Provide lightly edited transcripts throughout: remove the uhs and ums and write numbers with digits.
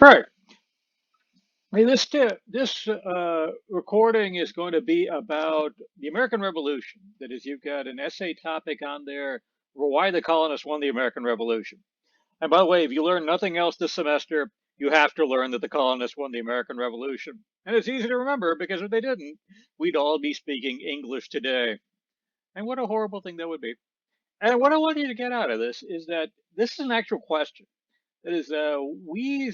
Right. Hey, this recording is going to be about the American Revolution. That is, you've got an essay topic on there for why the colonists won the American Revolution. And by the way, if you learn nothing else this semester, you have to learn that the colonists won the American Revolution. And it's easy to remember because if they didn't, we'd all be speaking English today. And what a horrible thing that would be. And what I want you to get out of this is that this is an actual question. That is, we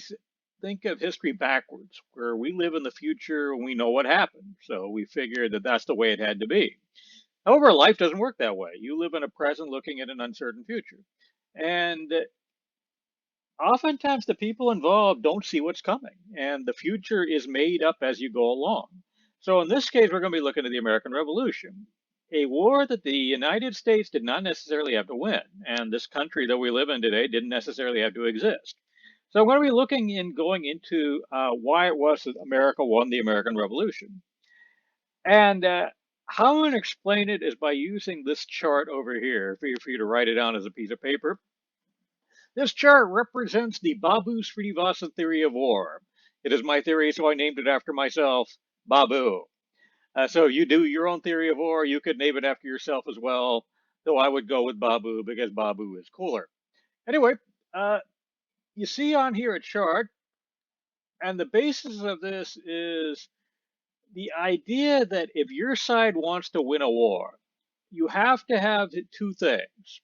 think of history backwards, where we live in the future and we know what happened. So we figure that that's the way it had to be. However, life doesn't work that way. You live in a present looking at an uncertain future. And oftentimes the people involved don't see what's coming, and the future is made up as you go along. So in this case, we're going to be looking at the American Revolution, a war that the United States did not necessarily have to win, and this country that we live in today didn't necessarily have to exist. So I'm going to be looking and going into why it was that America won the American Revolution. And how I'm going to explain it is by using this chart over here for you to write it down as a piece of paper. This chart represents the Babu Srinivasan theory of war. It is my theory, so I named it after myself, Babu. So if you do your own theory of war, you could name it after yourself as well, though I would go with Babu because Babu is cooler. Anyway, uh, you see on here a chart, and the basis of this is the idea that if your side wants to win a war, you have to have two things.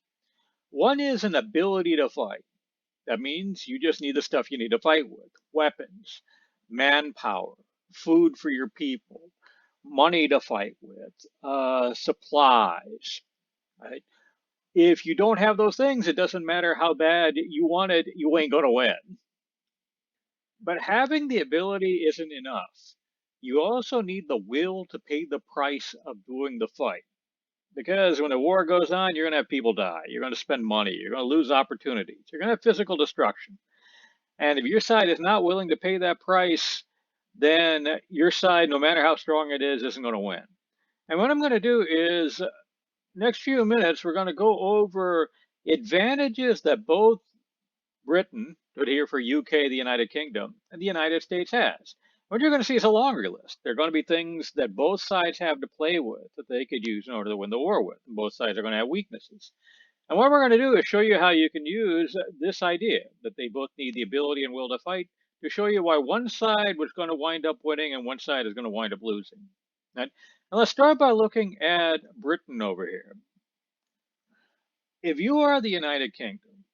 One is an ability to fight. That means you just need the stuff you need to fight with: weapons, manpower, food for your people, money to fight with, supplies. Right? If you don't have those things, it doesn't matter how bad you want it, you ain't going to win. But having the ability isn't enough. You also need the will to pay the price of doing the fight. Because when a war goes on, you're going to have people die. You're going to spend money. You're going to lose opportunities. You're going to have physical destruction. And if your side is not willing to pay that price, then your side, no matter how strong it is, isn't going to win. And what I'm going to do is, next few minutes, we're going to go over advantages that both Britain, put here for UK, the United Kingdom, and the United States has. What you're going to see is a longer list. There are going to be things that both sides have to play with that they could use in order to win the war with. And both sides are going to have weaknesses. And what we're going to do is show you how you can use this idea that they both need the ability and will to fight to show you why one side was going to wind up winning and one side is going to wind up losing. Right? And let's start by looking at Britain over here. If you are the United Kingdom,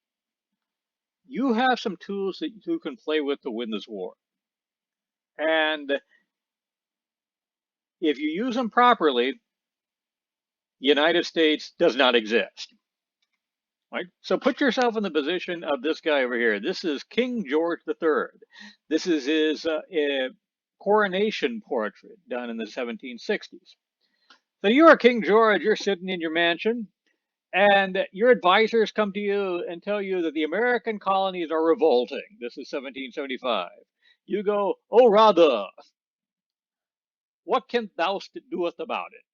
you have some tools that you can play with to win this war. And if you use them properly, the United States does not exist. Right? So put yourself in the position of this guy over here. This is King George III. This is his coronation portrait done in the 1760s. So you are King George, you're sitting in your mansion, and your advisors come to you and tell you that the American colonies are revolting. This is 1775. You go, oh, rather, what canst thou doeth about it?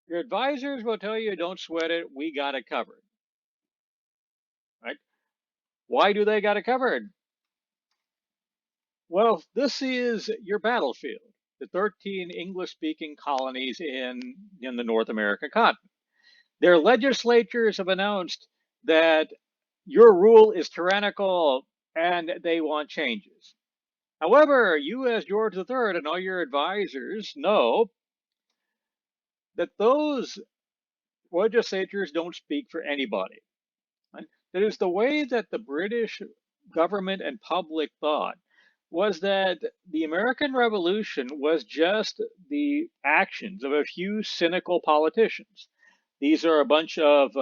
Your advisors will tell you, don't sweat it, we got it covered. Right? Why do they got it covered? Well, this is your battlefield, the 13 English-speaking colonies in the North American continent. Their legislatures have announced that your rule is tyrannical and they want changes. However, you as George III and all your advisors know that those legislatures don't speak for anybody. Right? That is the way that the British government and public thought was that the American Revolution was just the actions of a few cynical politicians. These are a bunch of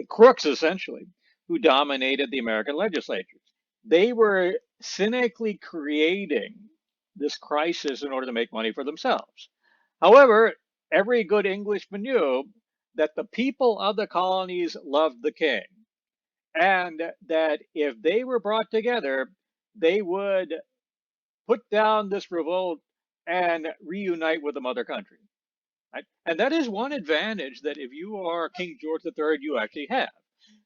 crooks, essentially, who dominated the American legislatures. They were cynically creating this crisis in order to make money for themselves. However, every good Englishman knew that the people of the colonies loved the king, and that if they were brought together, they would put down this revolt and reunite with the mother country. Right? And that is one advantage that if you are King George III, you actually have.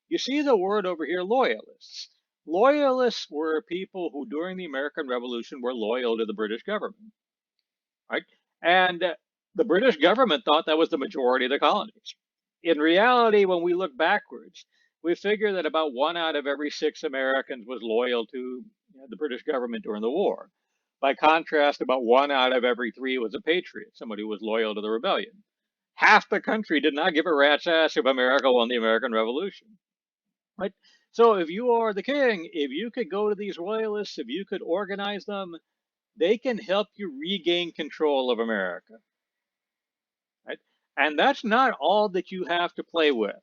You see the word over here, loyalists. Loyalists were people who, during the American Revolution, were loyal to the British government, right? And the British government thought that was the majority of the colonies. In reality, when we look backwards, we figure that about 1 out of every 6 Americans was loyal to the British government during the war. By contrast, about 1 out of every 3 was a patriot, somebody who was loyal to the rebellion. Half the country did not give a rat's ass if America won the American Revolution. Right? So if you are the king, if you could go to these royalists, if you could organize them, they can help you regain control of America. Right? And that's not all that you have to play with.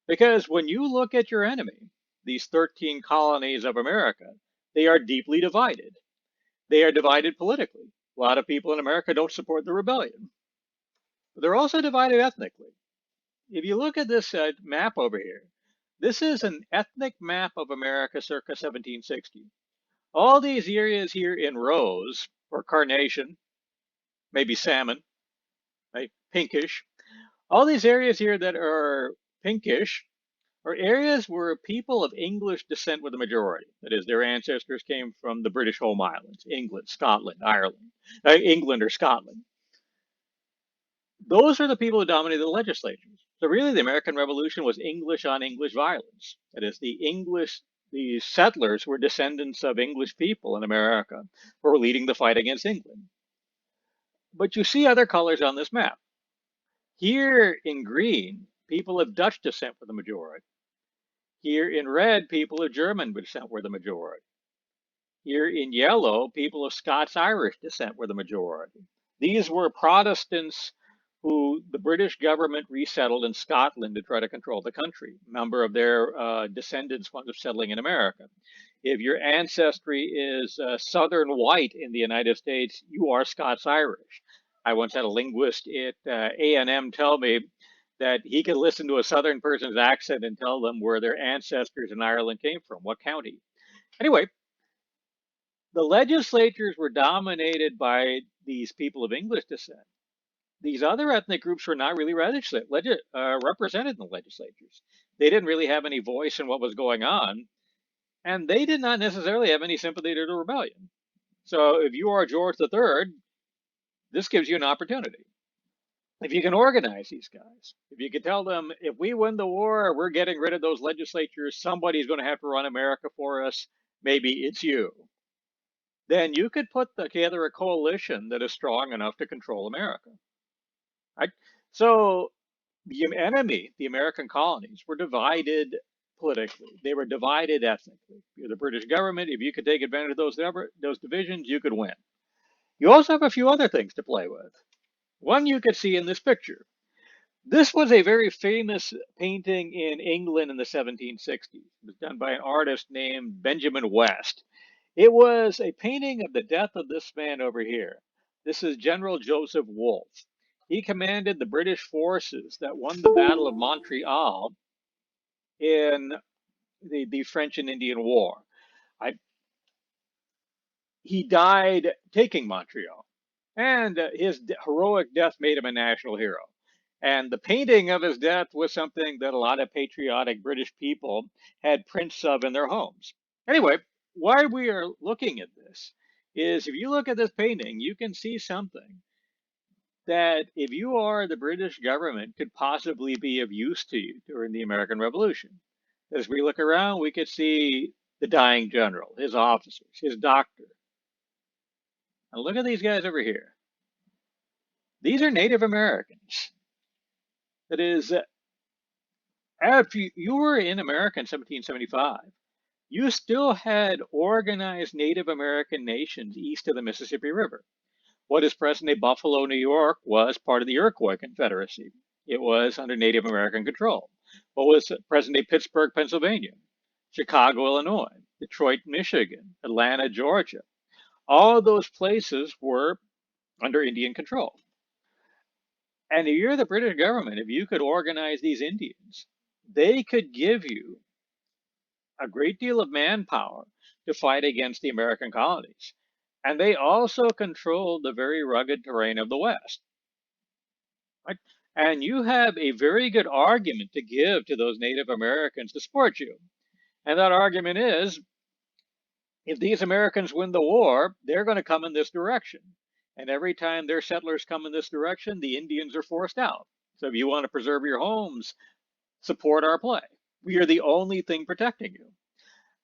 Because when you look at your enemy, these 13 colonies of America, they are deeply divided. They are divided politically. A lot of people in America don't support the rebellion. But they're also divided ethnically. If you look at this map over here, this is an ethnic map of America circa 1760. All these areas here in rose, or carnation, maybe salmon, right? Pinkish. All these areas here that are pinkish are areas where people of English descent were the majority. That is, their ancestors came from the British home islands, England, Scotland, Ireland, England or Scotland. Those are the people who dominated the legislatures. So really, the American Revolution was English on English violence. That is, the settlers were descendants of English people in America who were leading the fight against England. But you see other colors on this map. Here in green, people of Dutch descent were the majority. Here in red, people of German descent were the majority. Here in yellow, people of Scots-Irish descent were the majority. These were Protestants who the British government resettled in Scotland to try to control the country. A number of their descendants wound up settling in America. If your ancestry is Southern white in the United States, you are Scots-Irish. I once had a linguist at A&M tell me that he could listen to a Southern person's accent and tell them where their ancestors in Ireland came from, what county. Anyway, the legislatures were dominated by these people of English descent. These other ethnic groups were not really represented in the legislatures. They didn't really have any voice in what was going on, and they did not necessarily have any sympathy to the rebellion. So if you are George III, this gives you an opportunity. If you can organize these guys, if you can tell them, if we win the war, we're getting rid of those legislatures, somebody's going to have to run America for us, maybe it's you, then you could put together a coalition that is strong enough to control America. Right? So the enemy, the American colonies, were divided politically. They were divided ethnically. You're the British government. If you could take advantage of those divisions, you could win. You also have a few other things to play with. One you could see in this picture. This was a very famous painting in England in the 1760s. It was done by an artist named Benjamin West. It was a painting of the death of this man over here. This is General Joseph Wolfe. He commanded the British forces that won the Battle of Montreal in the French and Indian War. I, he died taking Montreal, and his heroic death made him a national hero. And the painting of his death was something that a lot of patriotic British people had prints of in their homes. Anyway, why we are looking at this is if you look at this painting, you can see something that if you are the British government could possibly be of use to you during the American Revolution. As we look around, we could see the dying general, his officers, his doctor. Now look at these guys over here. These are Native Americans. That is, if you were in America in 1775, you still had organized Native American nations east of the Mississippi River. What is present-day Buffalo, New York, was part of the Iroquois Confederacy. It was under Native American control. What was present-day Pittsburgh, Pennsylvania, Chicago, Illinois, Detroit, Michigan, Atlanta, Georgia? All of those places were under Indian control. And if you're the British government, if you could organize these Indians, they could give you a great deal of manpower to fight against the American colonies. And they also controlled the very rugged terrain of the West. Right? And you have a very good argument to give to those Native Americans to support you. And that argument is, if these Americans win the war, they're going to come in this direction. And every time their settlers come in this direction, the Indians are forced out. So if you want to preserve your homes, support our play. We are the only thing protecting you.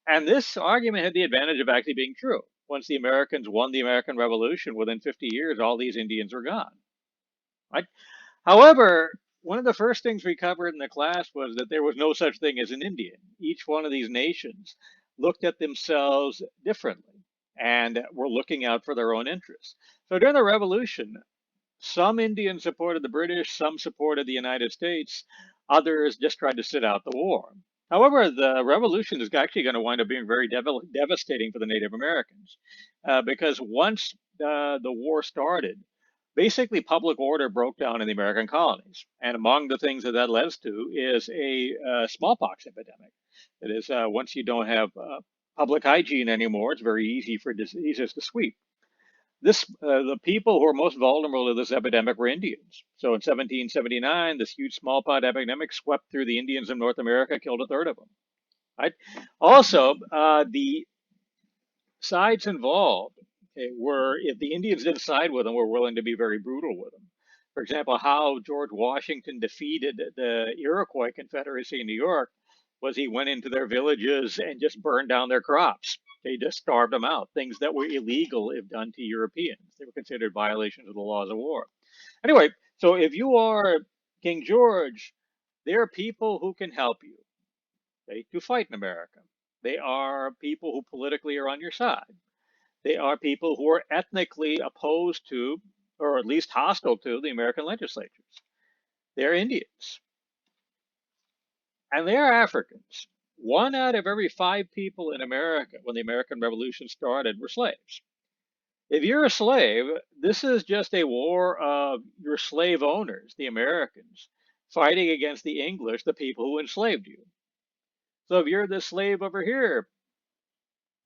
And this argument had the advantage of actually being true. Once the Americans won the American Revolution, within 50 years, all these Indians were gone. Right? However, one of the first things we covered in the class was that there was no such thing as an Indian. Each one of these nations looked at themselves differently and were looking out for their own interests. So during the Revolution, some Indians supported the British, some supported the United States, others just tried to sit out the war. However, the revolution is actually going to wind up being very devastating for the Native Americans because once the war started, basically public order broke down in the American colonies. And among the things that that led to is a smallpox epidemic. That is, once you don't have public hygiene anymore, it's very easy for diseases to sweep. The people who were most vulnerable to this epidemic were Indians. So in 1779, this huge smallpox epidemic swept through the Indians of North America, killed a third of them. Right. Also, the sides involved were, if the Indians didn't side with them, were willing to be very brutal with them. For example, how George Washington defeated the Iroquois Confederacy in New York was he went into their villages and just burned down their crops. They just starved them out, things that were illegal if done to Europeans. They were considered violations of the laws of war. Anyway, so if you are King George, there are people who can help you, okay, to fight in America. They are people who politically are on your side. They are people who are ethnically opposed to, or at least hostile to, the American legislatures. They're Indians. And they're Africans. One out of every five people in America when the American Revolution started were slaves. If you're a slave, this is just a war of your slave owners, the Americans, fighting against the English, the people who enslaved you. So if you're the slave over here,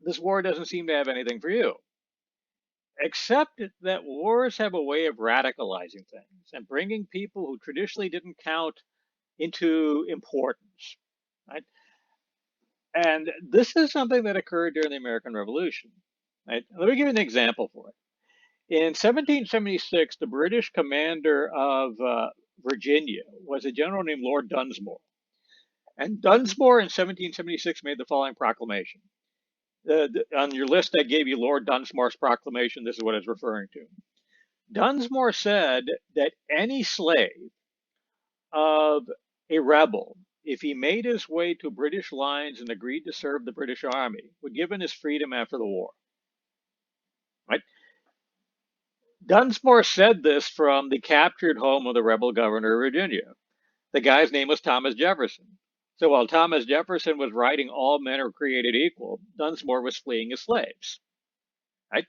this war doesn't seem to have anything for you. Except that wars have a way of radicalizing things and bringing people who traditionally didn't count into importance. Right? And this is something that occurred during the American Revolution. Right? Let me give you an example for it. In 1776, the British commander of Virginia was a general named Lord Dunsmore. And Dunsmore in 1776 made the following proclamation. On your list, I gave you Lord Dunsmore's proclamation. This is what it's referring to. Dunsmore said that any slave of a rebel, if he made his way to British lines and agreed to serve the British Army, would give him his freedom after the war. Right? Dunsmore said this from the captured home of the rebel governor of Virginia. The guy's name was Thomas Jefferson. So while Thomas Jefferson was writing all men are created equal, Dunsmore was fleeing his slaves. Right?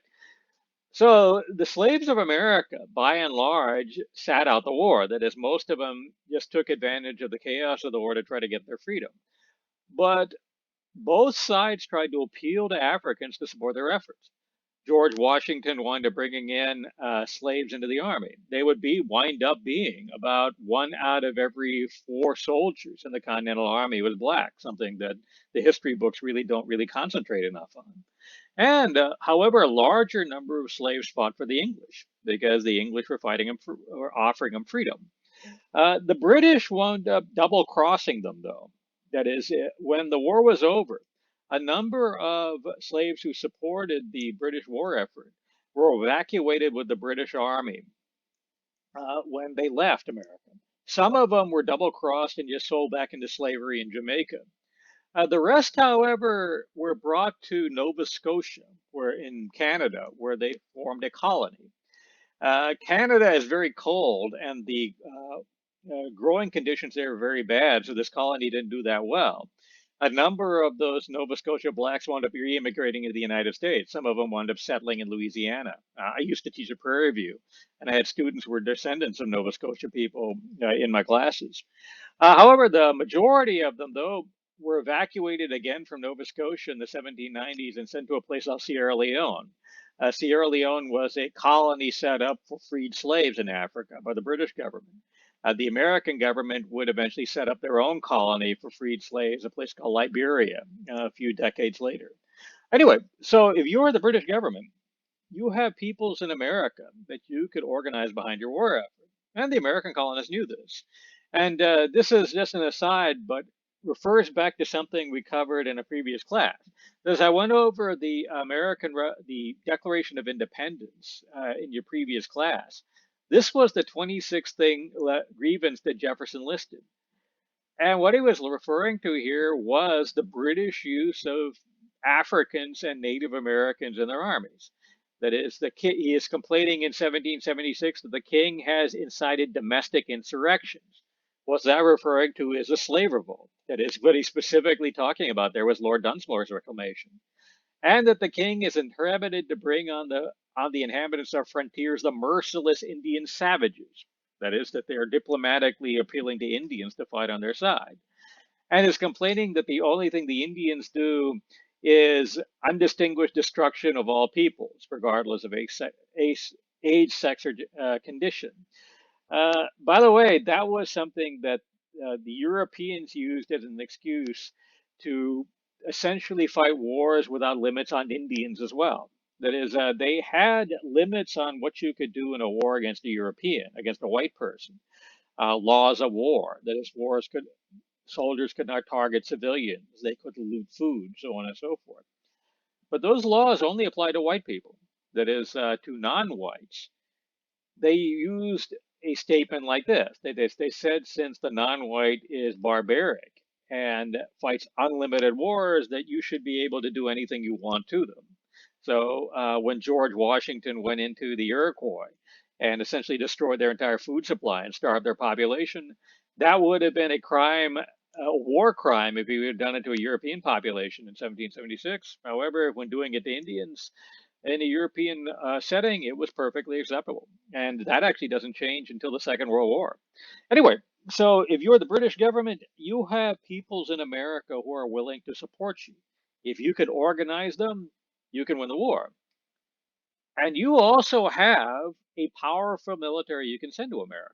So the slaves of America, by and large, sat out the war. That is, most of them just took advantage of the chaos of the war to try to get their freedom. But both sides tried to appeal to Africans to support their efforts. George Washington wanted to bringing in slaves into the army. They would wind up being about one out of every four soldiers in the Continental Army was black, something that the history books don't really concentrate enough on. And however, a larger number of slaves fought for the English because the English were fighting them or offering them freedom. The British wound up double crossing them, though. That is, when the war was over, a number of slaves who supported the British war effort were evacuated with the British Army when they left America. Some of them were double crossed and just sold back into slavery in Jamaica. The rest, however, were brought to Nova Scotia, where in Canada, where they formed a colony. Canada is very cold, and the growing conditions there are very bad, so this colony didn't do that well. A number of those Nova Scotia blacks wound up re-immigrating into the United States. Some of them wound up settling in Louisiana. I used to teach at Prairie View, and I had students who were descendants of Nova Scotia people in my classes. However, the majority of them, though, were evacuated again from Nova Scotia in the 1790s and sent to a place called Sierra Leone. Sierra Leone was a colony set up for freed slaves in Africa by the British government. The American government would eventually set up their own colony for freed slaves, a place called Liberia, a few decades later. Anyway, so if you're the British government, you have peoples in America that you could organize behind your war effort. And the American colonists knew this. And this is just an aside, but refers back to something we covered in a previous class. As I went over the Declaration of Independence in your previous class, this was the 26th grievance that Jefferson listed. And what he was referring to here was the British use of Africans and Native Americans in their armies. That is, he is complaining in 1776 that the king has incited domestic insurrections. What's that referring to is a slave revolt. That is what he's specifically talking about there was Lord Dunsmore's reclamation. And that the king is intended to bring on the inhabitants of frontiers the merciless Indian savages. That is, that they are diplomatically appealing to Indians to fight on their side. And is complaining that the only thing the Indians do is undistinguished destruction of all peoples, regardless of age, sex, or condition. By the way, that was something that the Europeans used as an excuse to essentially fight wars without limits on Indians as well. That is, they had limits on what you could do in a war against a European, against a white person. Laws of war. That is, soldiers could not target civilians. They could loot food, so on and so forth. But those laws only apply to white people. That is, to non-whites. They used a statement like this. They said since the non-white is barbaric and fights unlimited wars, that you should be able to do anything you want to them. So when George Washington went into the Iroquois and essentially destroyed their entire food supply and starved their population, that would have been a crime, a war crime, if he had done it to a European population in 1776. However, when doing it to Indians, in a European setting, it was perfectly acceptable. And that actually doesn't change until the Second World War. Anyway, so if you're the British government, you have peoples in America who are willing to support you. If you could organize them, you can win the war. And you also have a powerful military you can send to America.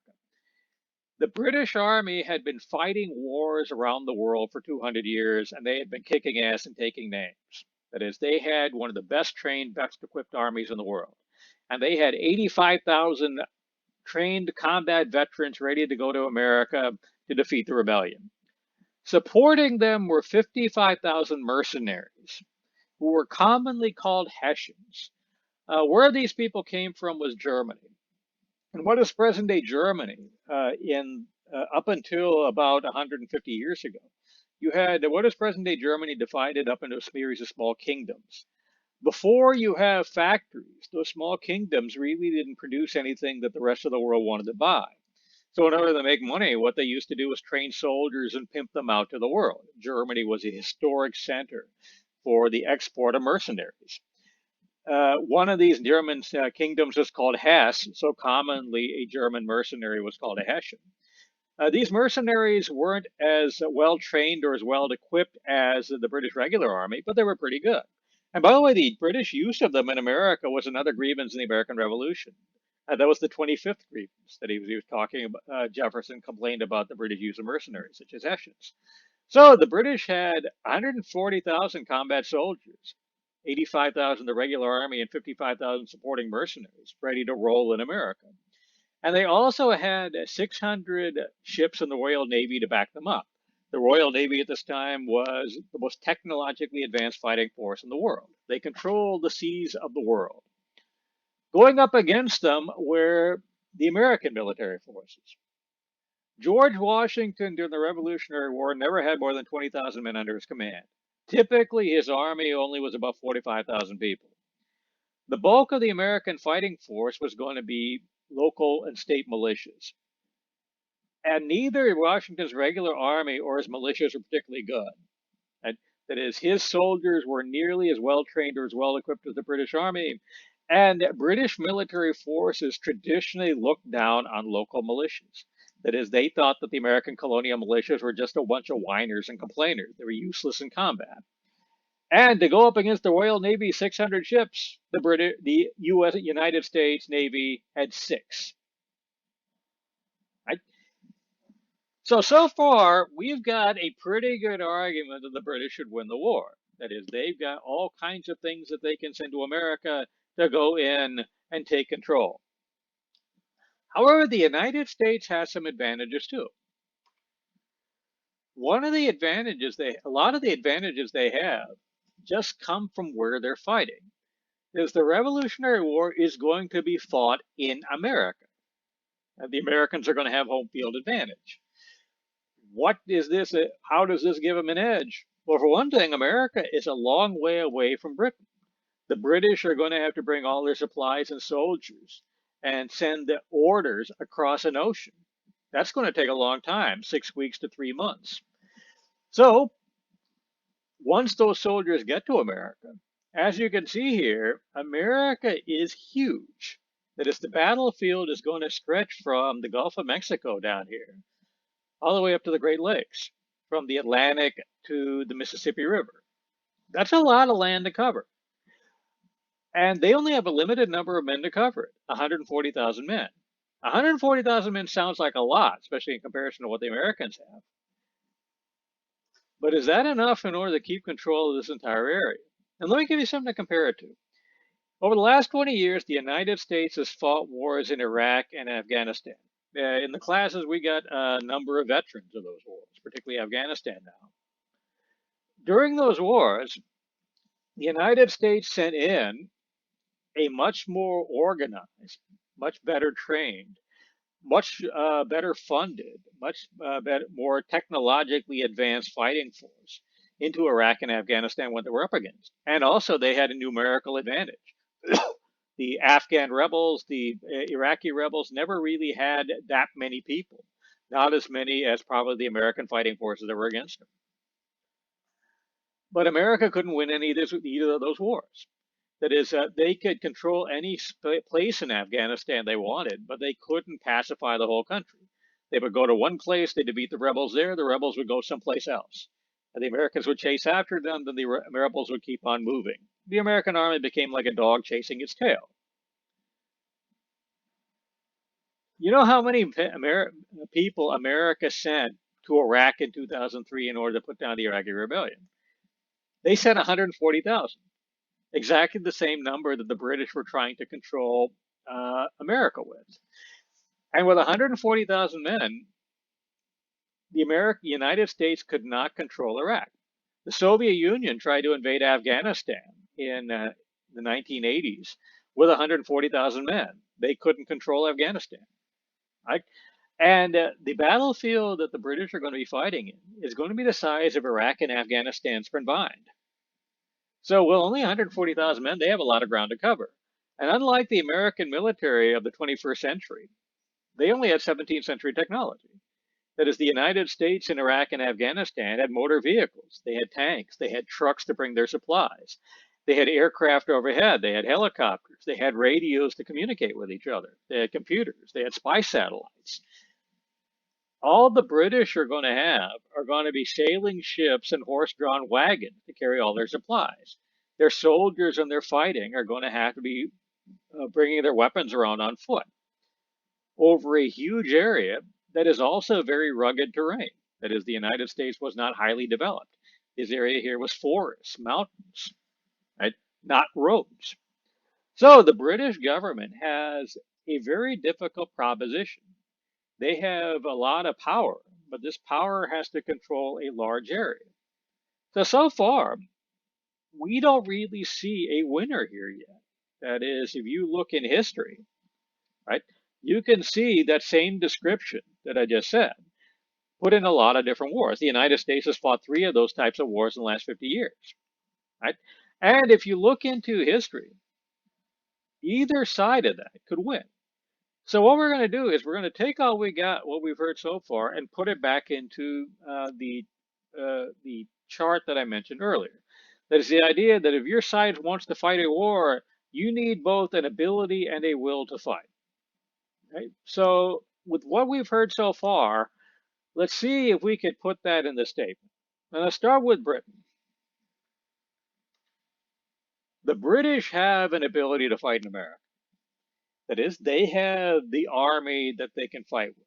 The British Army had been fighting wars around the world for 200 years, and they had been kicking ass and taking names. That is, they had one of the best trained, best equipped armies in the world. And they had 85,000 trained combat veterans ready to go to America to defeat the rebellion. Supporting them were 55,000 mercenaries, who were commonly called Hessians. Where these people came from was Germany. And what is present day Germany up until about 150 years ago? You had what is present day Germany divided up into a series of small kingdoms. Before you have factories, those small kingdoms really didn't produce anything that the rest of the world wanted to buy. So in order to make money, what they used to do was train soldiers and pimp them out to the world. Germany was a historic center for the export of mercenaries. One of these German kingdoms was called Hesse, so commonly a German mercenary was called a Hessian. These mercenaries weren't as well trained or as well equipped as the British regular army, but they were pretty good. And by the way, the British use of them in America was another grievance in the American Revolution. That was the 25th grievance that he was talking about. Jefferson complained about the British use of mercenaries, such as Hessians. So the British had 140,000 combat soldiers, 85,000 the regular army, and 55,000 supporting mercenaries ready to roll in America. And they also had 600 ships in the Royal Navy to back them up. The Royal Navy at this time was the most technologically advanced fighting force in the world. They controlled the seas of the world. Going up against them were the American military forces. George Washington during the Revolutionary War never had more than 20,000 men under his command. Typically, his army only was about 45,000 people. The bulk of the American fighting force was going to be local and state militias. And neither Washington's regular army or his militias were particularly good. That is, his soldiers were nearly as well trained or as well equipped as the British Army. And British military forces traditionally looked down on local militias. That is, they thought that the American colonial militias were just a bunch of whiners and complainers. They were useless in combat. And to go up against the Royal Navy, 600 ships, the United States Navy had 6. Right? So far, we've got a pretty good argument that the British should win the war. That is, they've got all kinds of things that they can send to America to go in and take control. However, the United States has some advantages too. A lot of the advantages they have just come from where they're fighting. Is the Revolutionary War is going to be fought in America. And the Americans are going to have home field advantage. What is this? How does this give them an edge? Well, for one thing, America is a long way away from Britain. The British are going to have to bring all their supplies and soldiers and send the orders across an ocean. That's going to take a long time, 6 weeks to 3 months. So once those soldiers get to America, as you can see here, America is huge. That is, the battlefield is going to stretch from the Gulf of Mexico down here all the way up to the Great Lakes, from the Atlantic to the Mississippi River. That's a lot of land to cover. And they only have a limited number of men to cover it, 140,000 men. 140,000 men sounds like a lot, especially in comparison to what the Americans have. But is that enough in order to keep control of this entire area? And let me give you something to compare it to. Over the last 20 years, the United States has fought wars in Iraq and Afghanistan. In the classes, we got a number of veterans of those wars, particularly Afghanistan now. During those wars, the United States sent in a much more organized, much better trained, much better funded, much more technologically advanced fighting force into Iraq and Afghanistan what they were up against. And also they had a numerical advantage. The Afghan rebels, the Iraqi rebels never really had that many people, not as many as probably the American fighting forces that were against them. But America couldn't win either of those wars. That is, they could control any place in Afghanistan they wanted, but they couldn't pacify the whole country. They would go to one place, they defeat the rebels there, the rebels would go someplace else. And the Americans would chase after them, then the rebels would keep on moving. The American army became like a dog chasing its tail. You know how many people America sent to Iraq in 2003 in order to put down the Iraqi rebellion? They sent 140,000. Exactly the same number that the British were trying to control America with. And with 140,000 men, the United States could not control Iraq. The Soviet Union tried to invade Afghanistan in the 1980s with 140,000 men. They couldn't control Afghanistan. Right? And the battlefield that the British are going to be fighting in is going to be the size of Iraq and Afghanistan combined. So, with only 140,000 men, they have a lot of ground to cover. And unlike the American military of the 21st century, they only had 17th century technology. That is, the United States in Iraq and Afghanistan had motor vehicles, they had tanks, they had trucks to bring their supplies, they had aircraft overhead, they had helicopters, they had radios to communicate with each other, they had computers, they had spy satellites. All the British are going to have are going to be sailing ships and horse-drawn wagons to carry all their supplies. Their soldiers and their fighting are going to have to be bringing their weapons around on foot over a huge area that is also very rugged terrain. That is, the United States was not highly developed. This area here was forests, mountains, right? Not roads. So the British government has a very difficult proposition. They have a lot of power, but this power has to control a large area. So far, we don't really see a winner here yet. That is, if you look in history, right, you can see that same description that I just said put in a lot of different wars. The United States has fought 3 of those types of wars in the last 50 years, right? And if you look into history, either side of that could win. So what we're going to do is we're going to take all we got, what we've heard so far, and put it back into the chart that I mentioned earlier. That is the idea that if your side wants to fight a war, you need both an ability and a will to fight. Right? So with what we've heard so far, let's see if we could put that in the statement. Now let's start with Britain. The British have an ability to fight in America. That is, they have the army that they can fight with.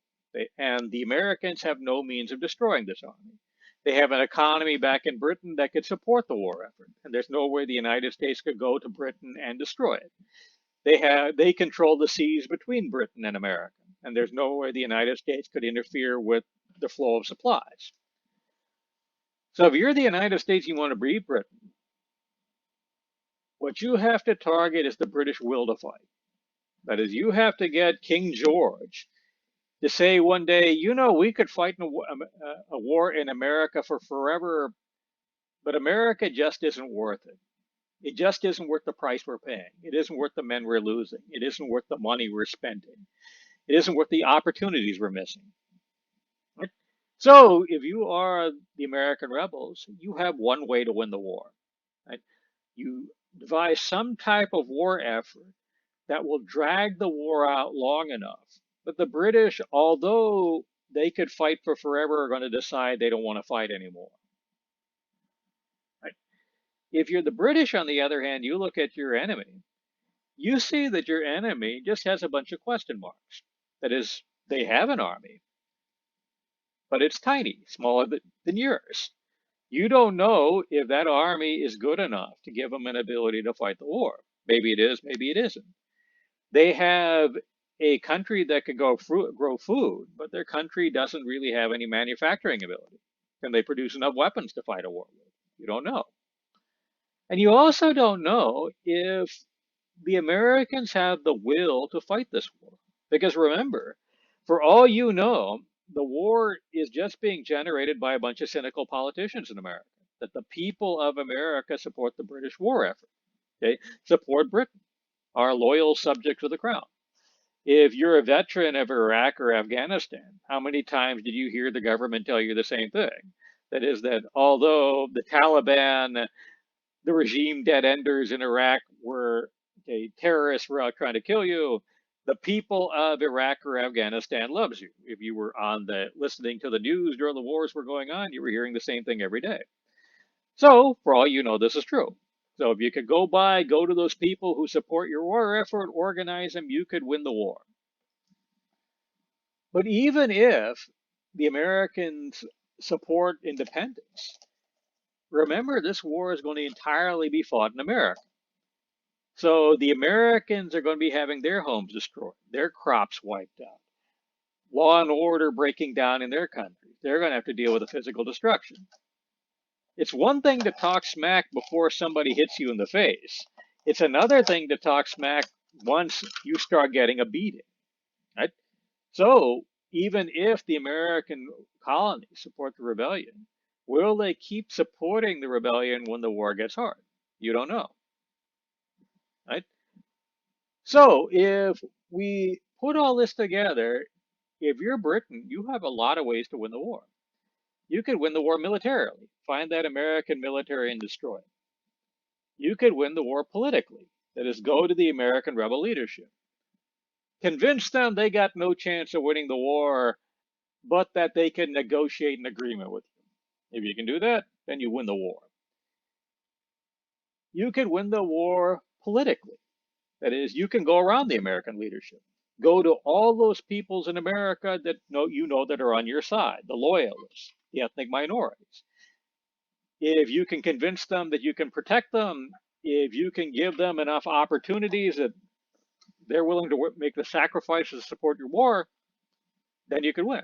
And the Americans have no means of destroying this army. They have an economy back in Britain that could support the war effort, and there's no way the United States could go to Britain and destroy it. They control the seas between Britain and America, and there's no way the United States could interfere with the flow of supplies. So if you're the United States, you want to beat Britain, what you have to target is the British will to fight. That is, you have to get King George to say one day, we could fight a war in America for forever, but America just isn't worth it. It just isn't worth the price we're paying. It isn't worth the men we're losing. It isn't worth the money we're spending. It isn't worth the opportunities we're missing. Right? So if you are the American rebels, you have one way to win the war. Right? You devise some type of war effort that will drag the war out long enough. But the British, although they could fight for forever, are going to decide they don't want to fight anymore. Right? If you're the British, on the other hand, you look at your enemy, you see that your enemy just has a bunch of question marks. That is, they have an army, but it's tiny, smaller than yours. You don't know if that army is good enough to give them an ability to fight the war. Maybe it is, maybe it isn't. They have a country that can grow food, but their country doesn't really have any manufacturing ability. Can they produce enough weapons to fight a war with? You don't know. And you also don't know if the Americans have the will to fight this war. Because remember, for all you know, the war is just being generated by a bunch of cynical politicians in America. That the people of America support the British war effort. Okay? Support Britain, are loyal subjects of the crown. If you're a veteran of Iraq or Afghanistan, how many times did you hear the government tell you the same thing? That is, that although the Taliban, the regime dead enders in Iraq were terrorists were out trying to kill you, the people of Iraq or Afghanistan loves you. If you were listening to the news during the wars were going on, you were hearing the same thing every day. So, for all you know, this is true. So if you could go to those people who support your war effort, organize them, you could win the war. But even if the Americans support independence, remember this war is going to entirely be fought in America. So the Americans are going to be having their homes destroyed, their crops wiped out, law and order breaking down in their country. They're going to have to deal with the physical destruction. It's one thing to talk smack before somebody hits you in the face. It's another thing to talk smack once you start getting a beating. Right? So even if the American colonies support the rebellion, will they keep supporting the rebellion when the war gets hard? You don't know. Right? So if we put all this together, if you're Britain, you have a lot of ways to win the war. You could win the war militarily, find that American military and destroy it. You could win the war politically, that is, go to the American rebel leadership. Convince them they got no chance of winning the war, but that they can negotiate an agreement with you. If you can do that, then you win the war. You could win the war politically. That is, you can go around the American leadership. Go to all those peoples in America that that are on your side, the loyalists, the ethnic minorities. If you can convince them that you can protect them, if you can give them enough opportunities that they're willing to make the sacrifices to support your war, then you could win.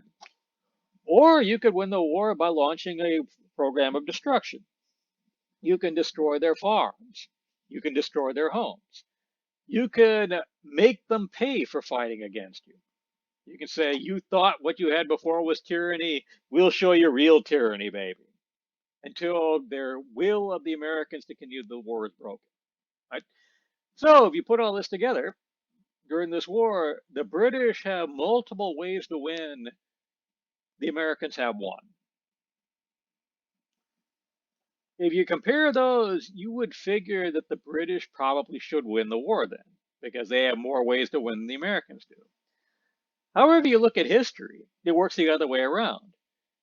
Or you could win the war by launching a program of destruction. You can destroy their farms. You can destroy their homes. You could make them pay for fighting against you. You can say, you thought what you had before was tyranny. We'll show you real tyranny, baby. Until their will of the Americans to continue the war is broken. Right? So if you put all this together, during this war, the British have multiple ways to win. The Americans have one. If you compare those, you would figure that the British probably should win the war then, because they have more ways to win than the Americans do. However you look at history, it works the other way around.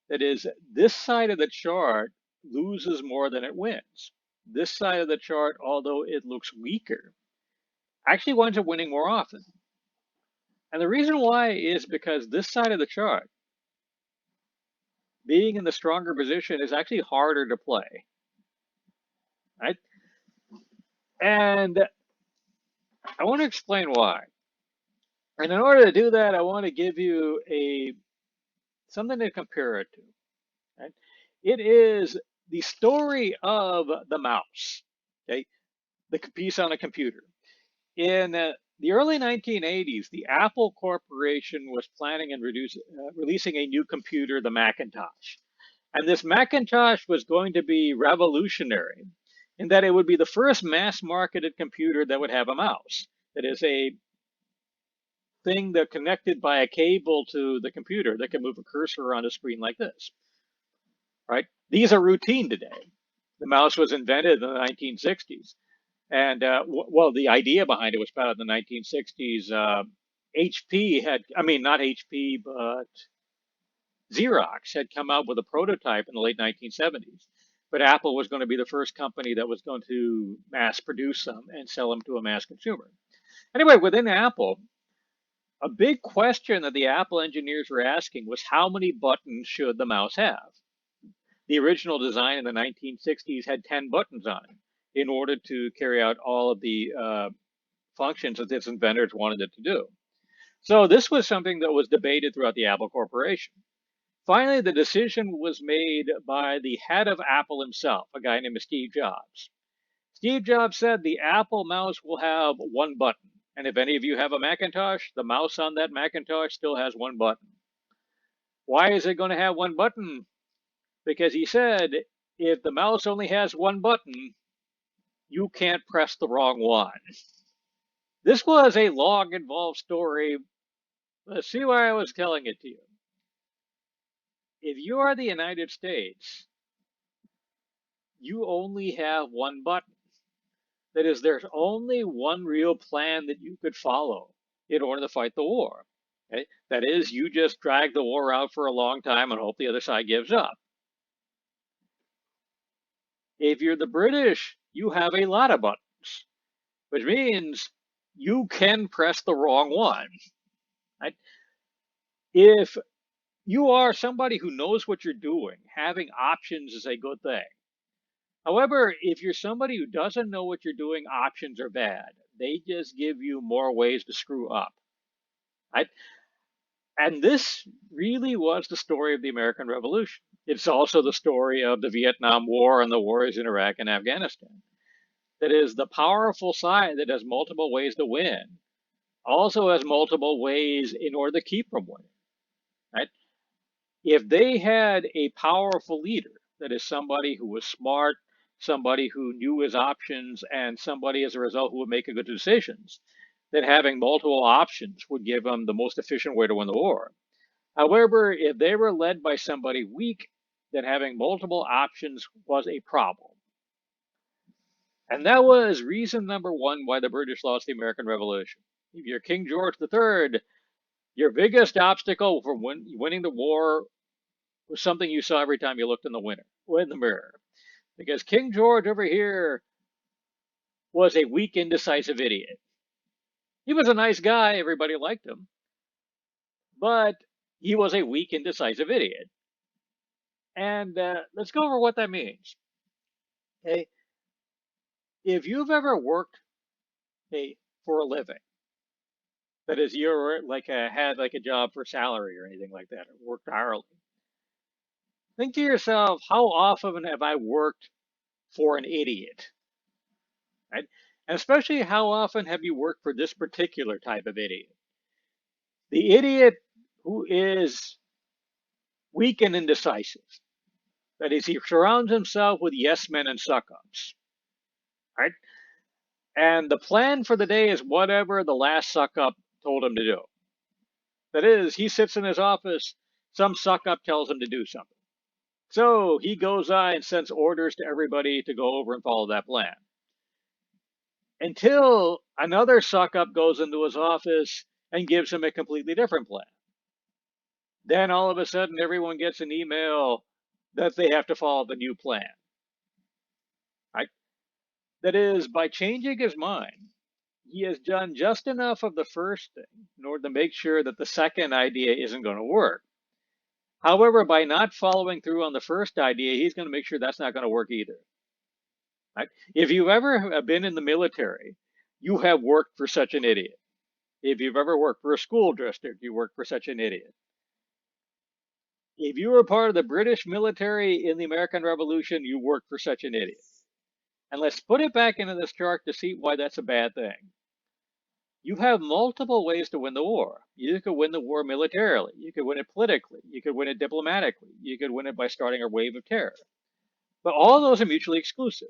That is, this side of the chart loses more than it wins. This side of the chart, although it looks weaker, actually winds up winning more often. And the reason why is because this side of the chart, being in the stronger position, is actually harder to play, right? And I want to explain why. And in order to do that, I want to give you a something to compare it to. Right? It is the story of the mouse, okay? The piece on a computer. In the early 1980s, the Apple Corporation was planning and releasing a new computer, the Macintosh. And this Macintosh was going to be revolutionary in that it would be the first mass marketed computer that would have a mouse. That is a thing that connected by a cable to the computer that can move a cursor on a screen like this, right? These are routine today. The mouse was invented in the 1960s. And well, the idea behind it was about in the 1960s. HP had, I mean, not HP, but Xerox had come out with a prototype in the late 1970s. But Apple was going to be the first company that was going to mass produce them and sell them to a mass consumer. Anyway, within Apple, a big question that the Apple engineers were asking was how many buttons should the mouse have? The original design in the 1960s had 10 buttons on it in order to carry out all of the functions that its inventors wanted it to do. So this was something that was debated throughout the Apple Corporation. Finally, the decision was made by the head of Apple himself, a guy named Steve Jobs. Steve Jobs said the Apple mouse will have one button. And if any of you have a Macintosh, the mouse on that Macintosh still has one button. Why is it going to have one button? Because he said if the mouse only has one button, you can't press the wrong one. This was a long, involved story. Let's see why I was telling it to you. If you are the United States, you only have one button. That is, there's only one real plan that you could follow in order to fight the war. Okay? That is, you just drag the war out for a long time and hope the other side gives up. If you're the British, you have a lot of buttons, which means you can press the wrong one. Right? If you are somebody who knows what you're doing, having options is a good thing. However, if you're somebody who doesn't know what you're doing, options are bad. They just give you more ways to screw up. Right? And this really was the story of the American Revolution. It's also the story of the Vietnam War and the wars in Iraq and Afghanistan. That is, the powerful side that has multiple ways to win also has multiple ways in order to keep from winning. Right? If they had a powerful leader, that is somebody who was smart, somebody who knew his options, and somebody as a result who would make good decisions, then having multiple options would give them the most efficient way to win the war. However, if they were led by somebody weak, then having multiple options was a problem. And that was reason number one why the British lost the American Revolution. If you're King George III, your biggest obstacle for winning the war was something you saw every time you looked in the mirror. Because King George over here was a weak, indecisive idiot. He was a nice guy, everybody liked him, but he was a weak, indecisive idiot. And let's go over what that means. Okay, if you've ever worked for a living, that is, you're like had like a job for salary or anything like that, or worked hourly, think to yourself, how often have I worked for an idiot? Right? And especially how often have you worked for this particular type of idiot? The idiot who is weak and indecisive. That is, he surrounds himself with yes men and suck ups. Right? And the plan for the day is whatever the last suck up told him to do. That is, he sits in his office, some suck up tells him to do something. So he goes and sends orders to everybody to go over and follow that plan. Until another suck up goes into his office and gives him a completely different plan. Then all of a sudden, everyone gets an email that they have to follow the new plan. Right? That is, by changing his mind, he has done just enough of the first thing in order to make sure that the second idea isn't going to work. However, by not following through on the first idea, he's going to make sure that's not going to work either. Right? If you've ever been in the military, you have worked for such an idiot. If you've ever worked for a school district, you work for such an idiot. If you were part of the British military in the American Revolution, you worked for such an idiot. And let's put it back into this chart to see why that's a bad thing. You have multiple ways to win the war. You could win the war militarily. You could win it politically. You could win it diplomatically. You could win it by starting a wave of terror. But all of those are mutually exclusive.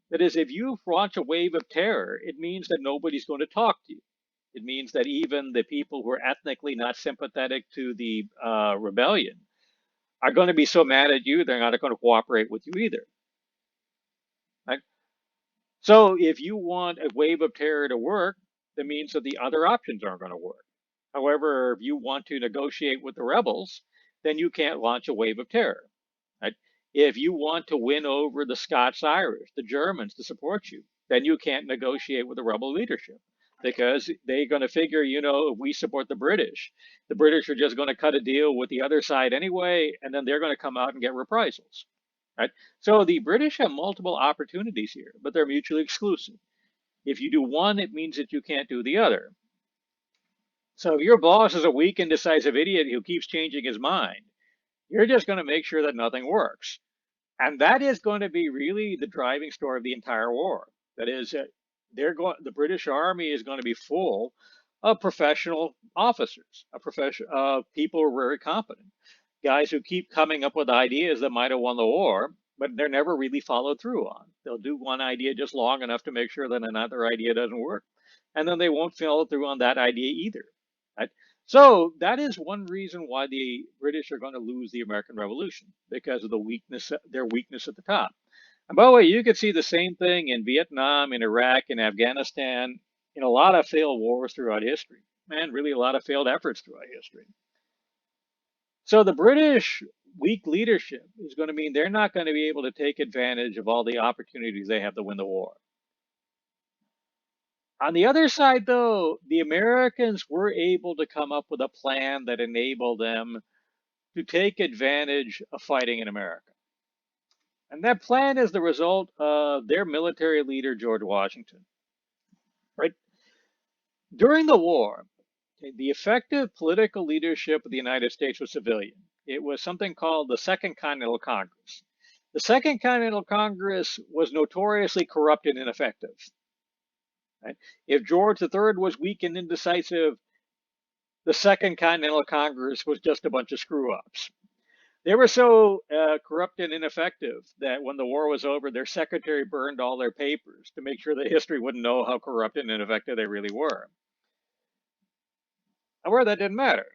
That is, if you launch a wave of terror, it means that nobody's going to talk to you. It means that even the people who are ethnically not sympathetic to the rebellion are going to be so mad at you, they're not going to cooperate with you either. Right? So if you want a wave of terror to work, that means that the other options aren't going to work. However, if you want to negotiate with the rebels, then you can't launch a wave of terror. Right? If you want to win over the Scots-Irish, the Germans to support you, then you can't negotiate with the rebel leadership because they're going to figure, if we support the British are just going to cut a deal with the other side anyway, and then they're going to come out and get reprisals. Right? So the British have multiple opportunities here, but they're mutually exclusive. If you do one, it means that you can't do the other. So if your boss is a weak, indecisive idiot who keeps changing his mind, you're just going to make sure that nothing works. And that is going to be really the driving story of the entire war. That is, the British Army is going to be full of professional officers, people who are very competent, guys who keep coming up with ideas that might have won the war, but they're never really followed through on. They'll do one idea just long enough to make sure that another idea doesn't work, and then they won't follow through on that idea either. Right? So that is one reason why the British are going to lose the American Revolution, because of their weakness at the top. And by the way, you could see the same thing in Vietnam, in Iraq, in Afghanistan, in a lot of failed wars throughout history, and really a lot of failed efforts throughout history. So the British weak leadership is going to mean they're not going to be able to take advantage of all the opportunities they have to win the war. On the other side, though, the Americans were able to come up with a plan that enabled them to take advantage of fighting in America. And that plan is the result of their military leader, George Washington. Right? During the war, the effective political leadership of the United States was civilian. It was something called the Second Continental Congress. The Second Continental Congress was notoriously corrupt and ineffective. Right? If George III was weak and indecisive, the Second Continental Congress was just a bunch of screw-ups. They were so corrupt and ineffective that when the war was over, their secretary burned all their papers to make sure that history wouldn't know how corrupt and ineffective they really were. However, that didn't matter.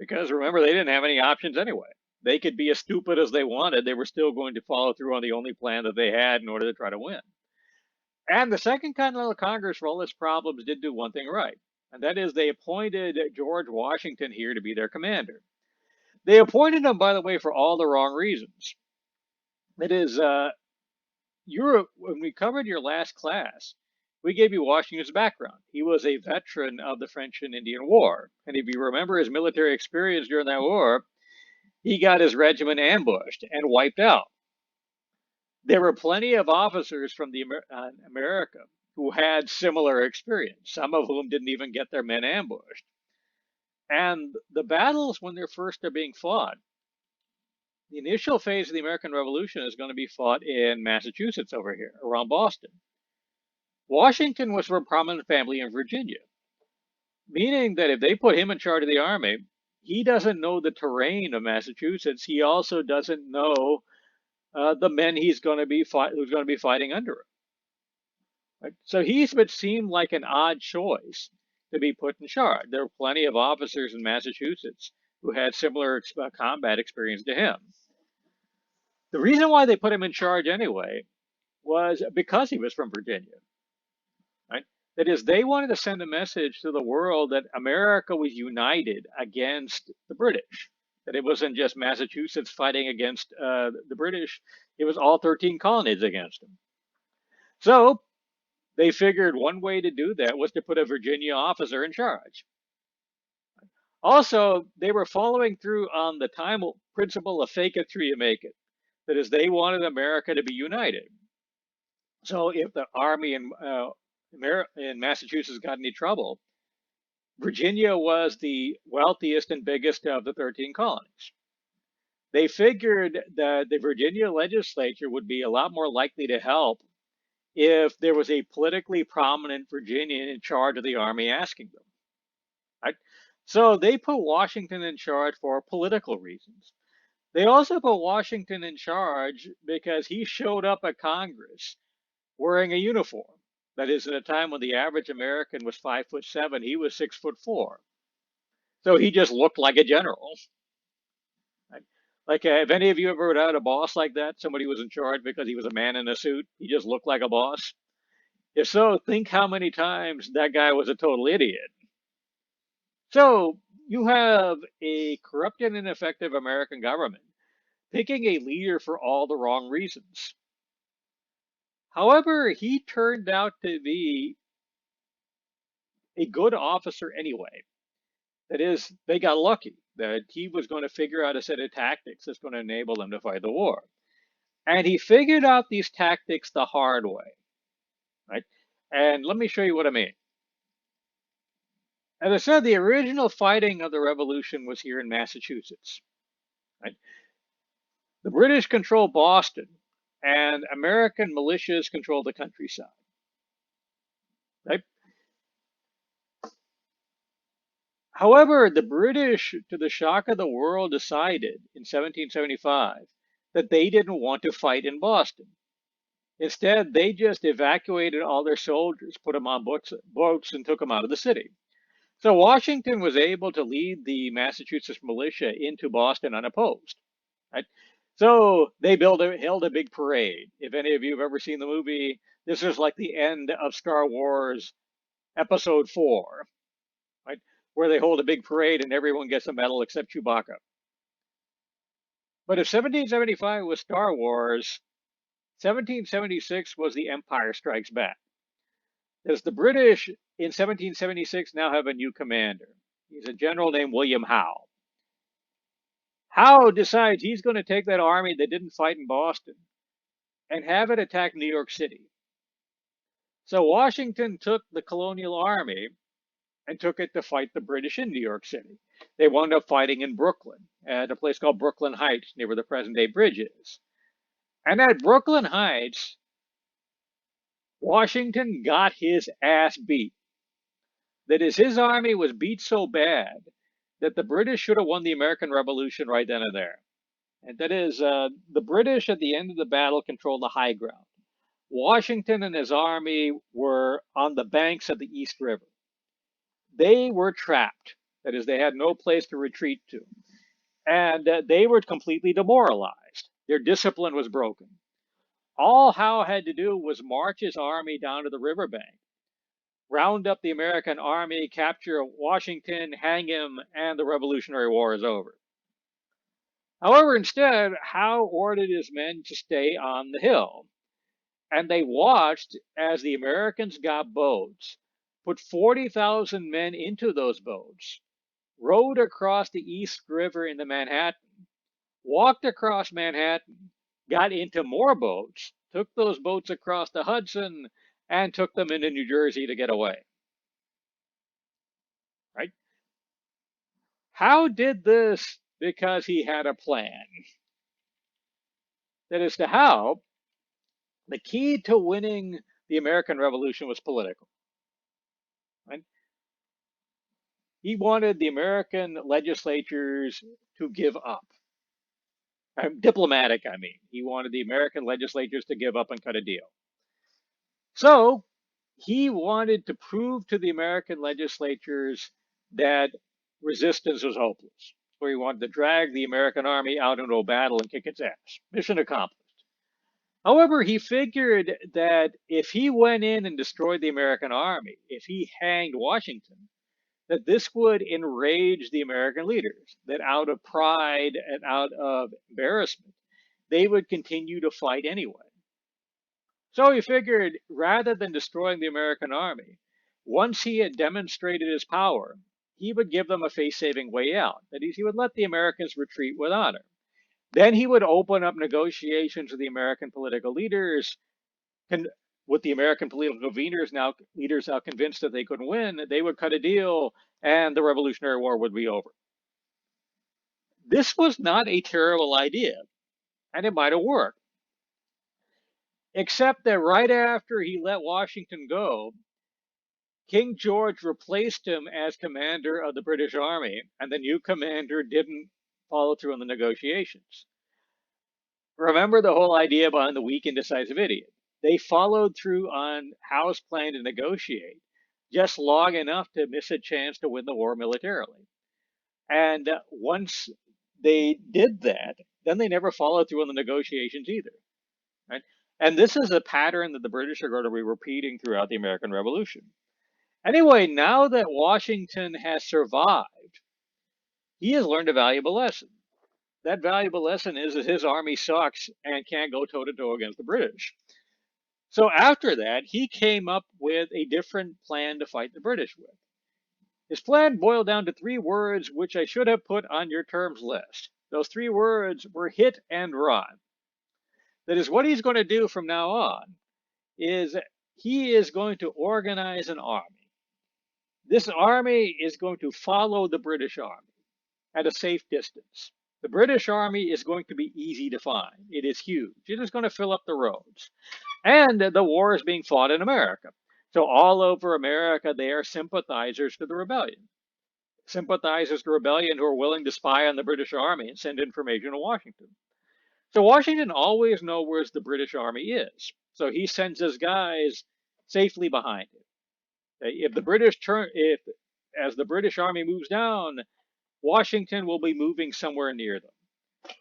Because remember, they didn't have any options anyway. They could be as stupid as they wanted. They were still going to follow through on the only plan that they had in order to try to win. And the Second Continental Congress, for all its problems, did do one thing right. And that is they appointed George Washington here to be their commander. They appointed him, by the way, for all the wrong reasons. That is, when we covered your last class, we gave you Washington's background. He was a veteran of the French and Indian War. And if you remember his military experience during that war, he got his regiment ambushed and wiped out. There were plenty of officers from America who had similar experience, some of whom didn't even get their men ambushed. And the battles, when they're first are being fought, the initial phase of the American Revolution is going to be fought in Massachusetts over here, around Boston. Washington was from a prominent family in Virginia, meaning that if they put him in charge of the army, he doesn't know the terrain of Massachusetts. He also doesn't know the men who's going to be fighting under him. Right? So he's what seemed like an odd choice to be put in charge. There were plenty of officers in Massachusetts who had similar combat experience to him. The reason why they put him in charge anyway was because he was from Virginia. Right? That is, they wanted to send a message to the world that America was united against the British. That it wasn't just Massachusetts fighting against the British, it was all 13 colonies against them. So They figured one way to do that was to put a Virginia officer in charge. Also, they were following through on the time principle of fake it till you make it. That is, they wanted America to be united. So if the army in Massachusetts got any trouble, Virginia was the wealthiest and biggest of the 13 colonies. They figured that the Virginia legislature would be a lot more likely to help if there was a politically prominent Virginian in charge of the army asking them. Right? So they put Washington in charge for political reasons. They also put Washington in charge because he showed up at Congress wearing a uniform. That is, at a time when the average American was 5'7", he was 6'4". So he just looked like a general. Right? Like, have any of you ever had a boss like that? Somebody who was in charge because he was a man in a suit. He just looked like a boss. If so, think how many times that guy was a total idiot. So you have a corrupt and ineffective American government picking a leader for all the wrong reasons. However, he turned out to be a good officer anyway. That is, they got lucky that he was going to figure out a set of tactics that's going to enable them to fight the war. And he figured out these tactics the hard way, right? And let me show you what I mean. As I said, the original fighting of the revolution was here in Massachusetts, right? The British controlled Boston, and American militias controlled the countryside, right? However, the British, to the shock of the world, decided in 1775 that they didn't want to fight in Boston. Instead, they just evacuated all their soldiers, put them on boats, and took them out of the city. So Washington was able to lead the Massachusetts militia into Boston unopposed. Right? So they held a big parade. If any of you have ever seen the movie, this is like the end of Star Wars Episode 4, right? Where they hold a big parade and everyone gets a medal except Chewbacca. But if 1775 was Star Wars, 1776 was The Empire Strikes Back. As the British in 1776 now have a new commander. He's a general named William Howe. Howe decides he's going to take that army that didn't fight in Boston and have it attack New York City. So Washington took the colonial army and took it to fight the British in New York City. They wound up fighting in Brooklyn at a place called Brooklyn Heights, near where the present day bridge is. And at Brooklyn Heights, Washington got his ass beat. That is, his army was beat so bad that the British should have won the American Revolution right then and there. And that is, the British at the end of the battle controlled the high ground. Washington and his army were on the banks of the East River. They were trapped. That is, they had no place to retreat to. And they were completely demoralized. Their discipline was broken. All Howe had to do was march his army down to the riverbank, round up the American army, capture Washington, hang him, and the Revolutionary War is over. However, instead, Howe ordered his men to stay on the hill, and they watched as the Americans got boats, put 40,000 men into those boats, rowed across the East River into Manhattan, walked across Manhattan, got into more boats, took those boats across the Hudson, and took them into New Jersey to get away. Right? Howe did this because he had a plan. That is, to Howe, the key to winning the American Revolution was political. Right? He wanted the American legislatures to give up. Diplomatic, I mean. He wanted the American legislatures to give up and cut a deal. So he wanted to prove to the American legislatures that resistance was hopeless. So he wanted to drag the American army out into a battle and kick its ass. Mission accomplished. However, he figured that if he went in and destroyed the American army, if he hanged Washington, that this would enrage the American leaders, that out of pride and out of embarrassment, they would continue to fight anyway. So he figured rather than destroying the American army, once he had demonstrated his power, he would give them a face saving way out. That is, he would let the Americans retreat with honor. Then he would open up negotiations with the American political leaders, con- with the American political leaders now convinced that they couldn't win, they would cut a deal and the Revolutionary War would be over. This was not a terrible idea, and it might have worked. Except that right after he let Washington go, King George replaced him as commander of the British Army, and the new commander didn't follow through on the negotiations. Remember the whole idea behind the weak, indecisive idiot. They followed through on Howe's plan to negotiate just long enough to miss a chance to win the war militarily. And once they did that, then they never followed through on the negotiations either. Right? And this is a pattern that the British are going to be repeating throughout the American Revolution. Anyway, now that Washington has survived, he has learned a valuable lesson. That valuable lesson is that his army sucks and can't go toe to toe against the British. So after that, he came up with a different plan to fight the British with. His plan boiled down to 3 words, which I should have put on your terms list. Those 3 words were hit and run. That is, what he's going to do from now on is he is going to organize an army. This army is going to follow the British army at a safe distance. The British army is going to be easy to find. It is huge. It is going to fill up the roads. And the war is being fought in America. So all over America, they are sympathizers to the rebellion. Sympathizers to the rebellion who are willing to spy on the British army and send information to Washington. So Washington always knows where the British army is. So he sends his guys safely behind him. If as the British army moves down, Washington will be moving somewhere near them.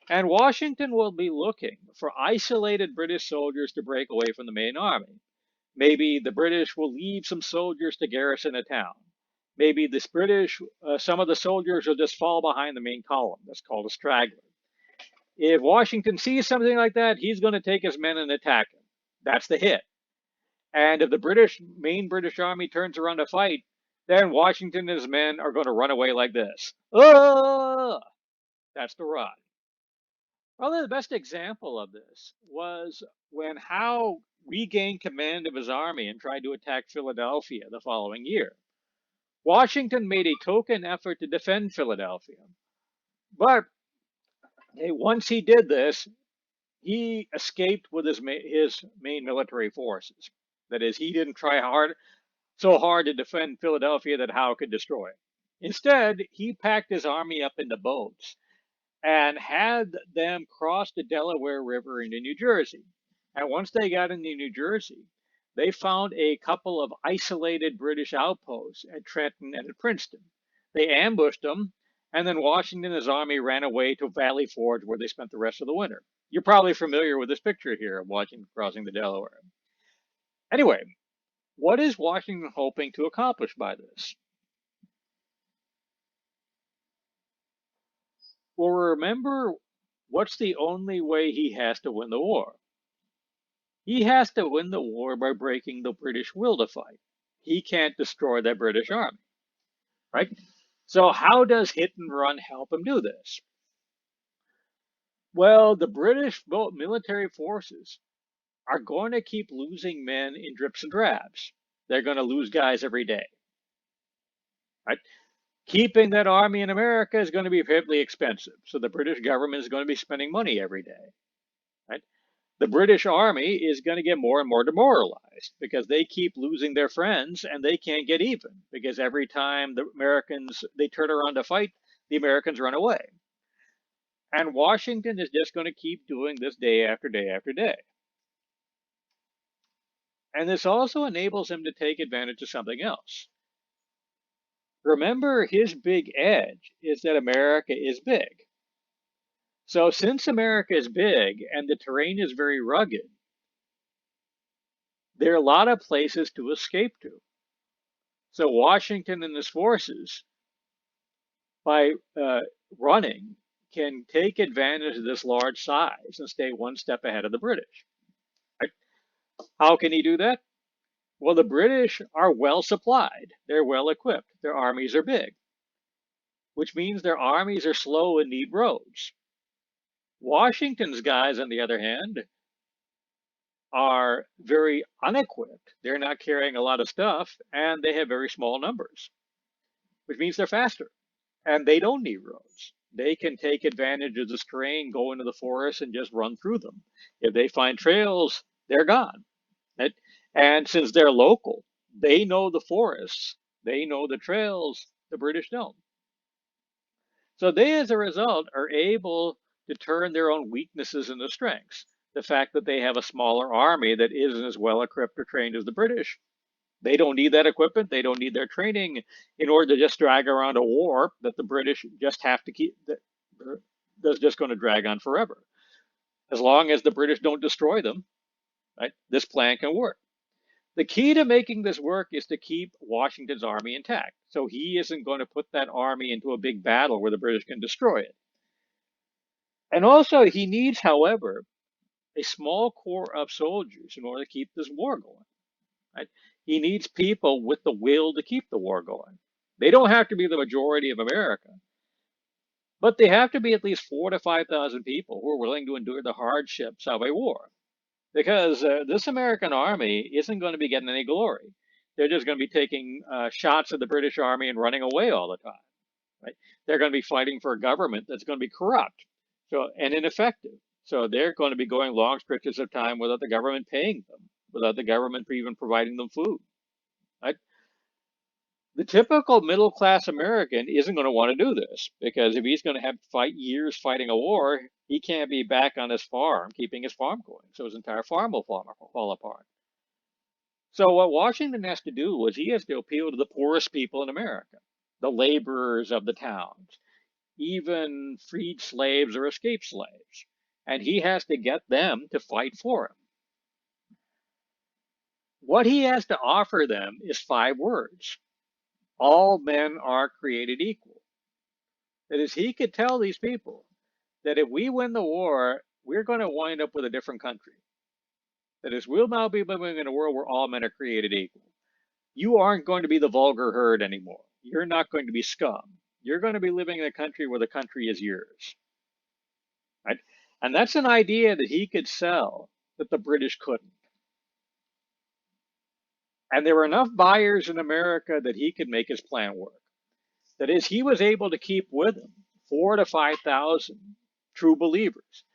And Washington will be looking for isolated British soldiers to break away from the main army. Maybe the British will leave some soldiers to garrison a town. Maybe some of the soldiers will just fall behind the main column. That's called a straggler. If Washington sees something like that, he's going to take his men and attack him. That's the hit. And if the main British army turns around to fight, then Washington and his men are going to run away like this. Ah! That's the run. Probably the best example of this was when Howe regained command of his army and tried to attack Philadelphia the following year. Washington made a token effort to defend Philadelphia. But once he did this, he escaped with his main military forces. That is, he didn't try so hard to defend Philadelphia that Howe could destroy it. Instead, he packed his army up into boats and had them cross the Delaware River into New Jersey. And once they got into New Jersey, they found a couple of isolated British outposts at Trenton and at Princeton. They ambushed them, and then Washington and his army ran away to Valley Forge, where they spent the rest of the winter. You're probably familiar with this picture here of Washington crossing the Delaware. Anyway, what is Washington hoping to accomplish by this? Well, remember, what's the only way he has to win the war? He has to win the war by breaking the British will to fight. He can't destroy the British army, right? So how does hit and run help him do this? Well, the British military forces are going to keep losing men in drips and drabs. They're going to lose guys every day, right? Keeping that army in America is going to be prohibitively expensive. So the British government is going to be spending money every day, right? The British army is going to get more and more demoralized because they keep losing their friends and they can't get even because every time the Americans, they turn around to fight, the Americans run away. And Washington is just going to keep doing this day after day after day. And this also enables him to take advantage of something else. Remember, his big edge is that America is big. So since America is big and the terrain is very rugged, there are a lot of places to escape to. So Washington and his forces, by running, can take advantage of this large size and stay one step ahead of the British. Right? How can he do that? Well, the British are well supplied. They're well equipped. Their armies are big, which means their armies are slow and need roads. Washington's guys, on the other hand, are very unequipped. They're not carrying a lot of stuff and they have very small numbers, which means they're faster and they don't need roads. They can take advantage of this terrain, go into the forest and just run through them. If they find trails, they're gone. Right? And since they're local, they know the forests, they know the trails, the British don't. So they, as a result, are able to turn their own weaknesses into strengths. The fact that they have a smaller army that isn't as well equipped or trained as the British, they don't need that equipment, they don't need their training in order to just drag around a war that the British just have to keep, that's just going to drag on forever. As long as the British don't destroy them, right, this plan can work. The key to making this work is to keep Washington's army intact. So he isn't going to put that army into a big battle where the British can destroy it. And also, he needs, however, a small core of soldiers in order to keep this war going. Right? He needs people with the will to keep the war going. They don't have to be the majority of America, but they have to be at least 4 to 5,000 people who are willing to endure the hardships of a war. Because this American army isn't going to be getting any glory. They're just going to be taking shots at the British army and running away all the time. Right? They're going to be fighting for a government that's going to be corrupt, and ineffective. So they're going to be going long stretches of time without the government paying them, without the government even providing them food. Right? The typical middle class American isn't going to want to do this because if he's going to have to fight years fighting a war, he can't be back on his farm, keeping his farm going. So his entire farm will fall apart. So what Washington has to do is he has to appeal to the poorest people in America, the laborers of the towns, even freed slaves or escaped slaves. And he has to get them to fight for him. What he has to offer them is 5 words. All men are created equal. That is, he could tell these people that if we win the war, we're going to wind up with a different country. That is, we'll now be living in a world where all men are created equal. You aren't going to be the vulgar herd anymore. You're not going to be scum. You're going to be living in a country where the country is yours. Right? And that's an idea that he could sell that the British couldn't. And there were enough buyers in America that he could make his plan work. That is, he was able to keep with him 4 to 5,000 true believers,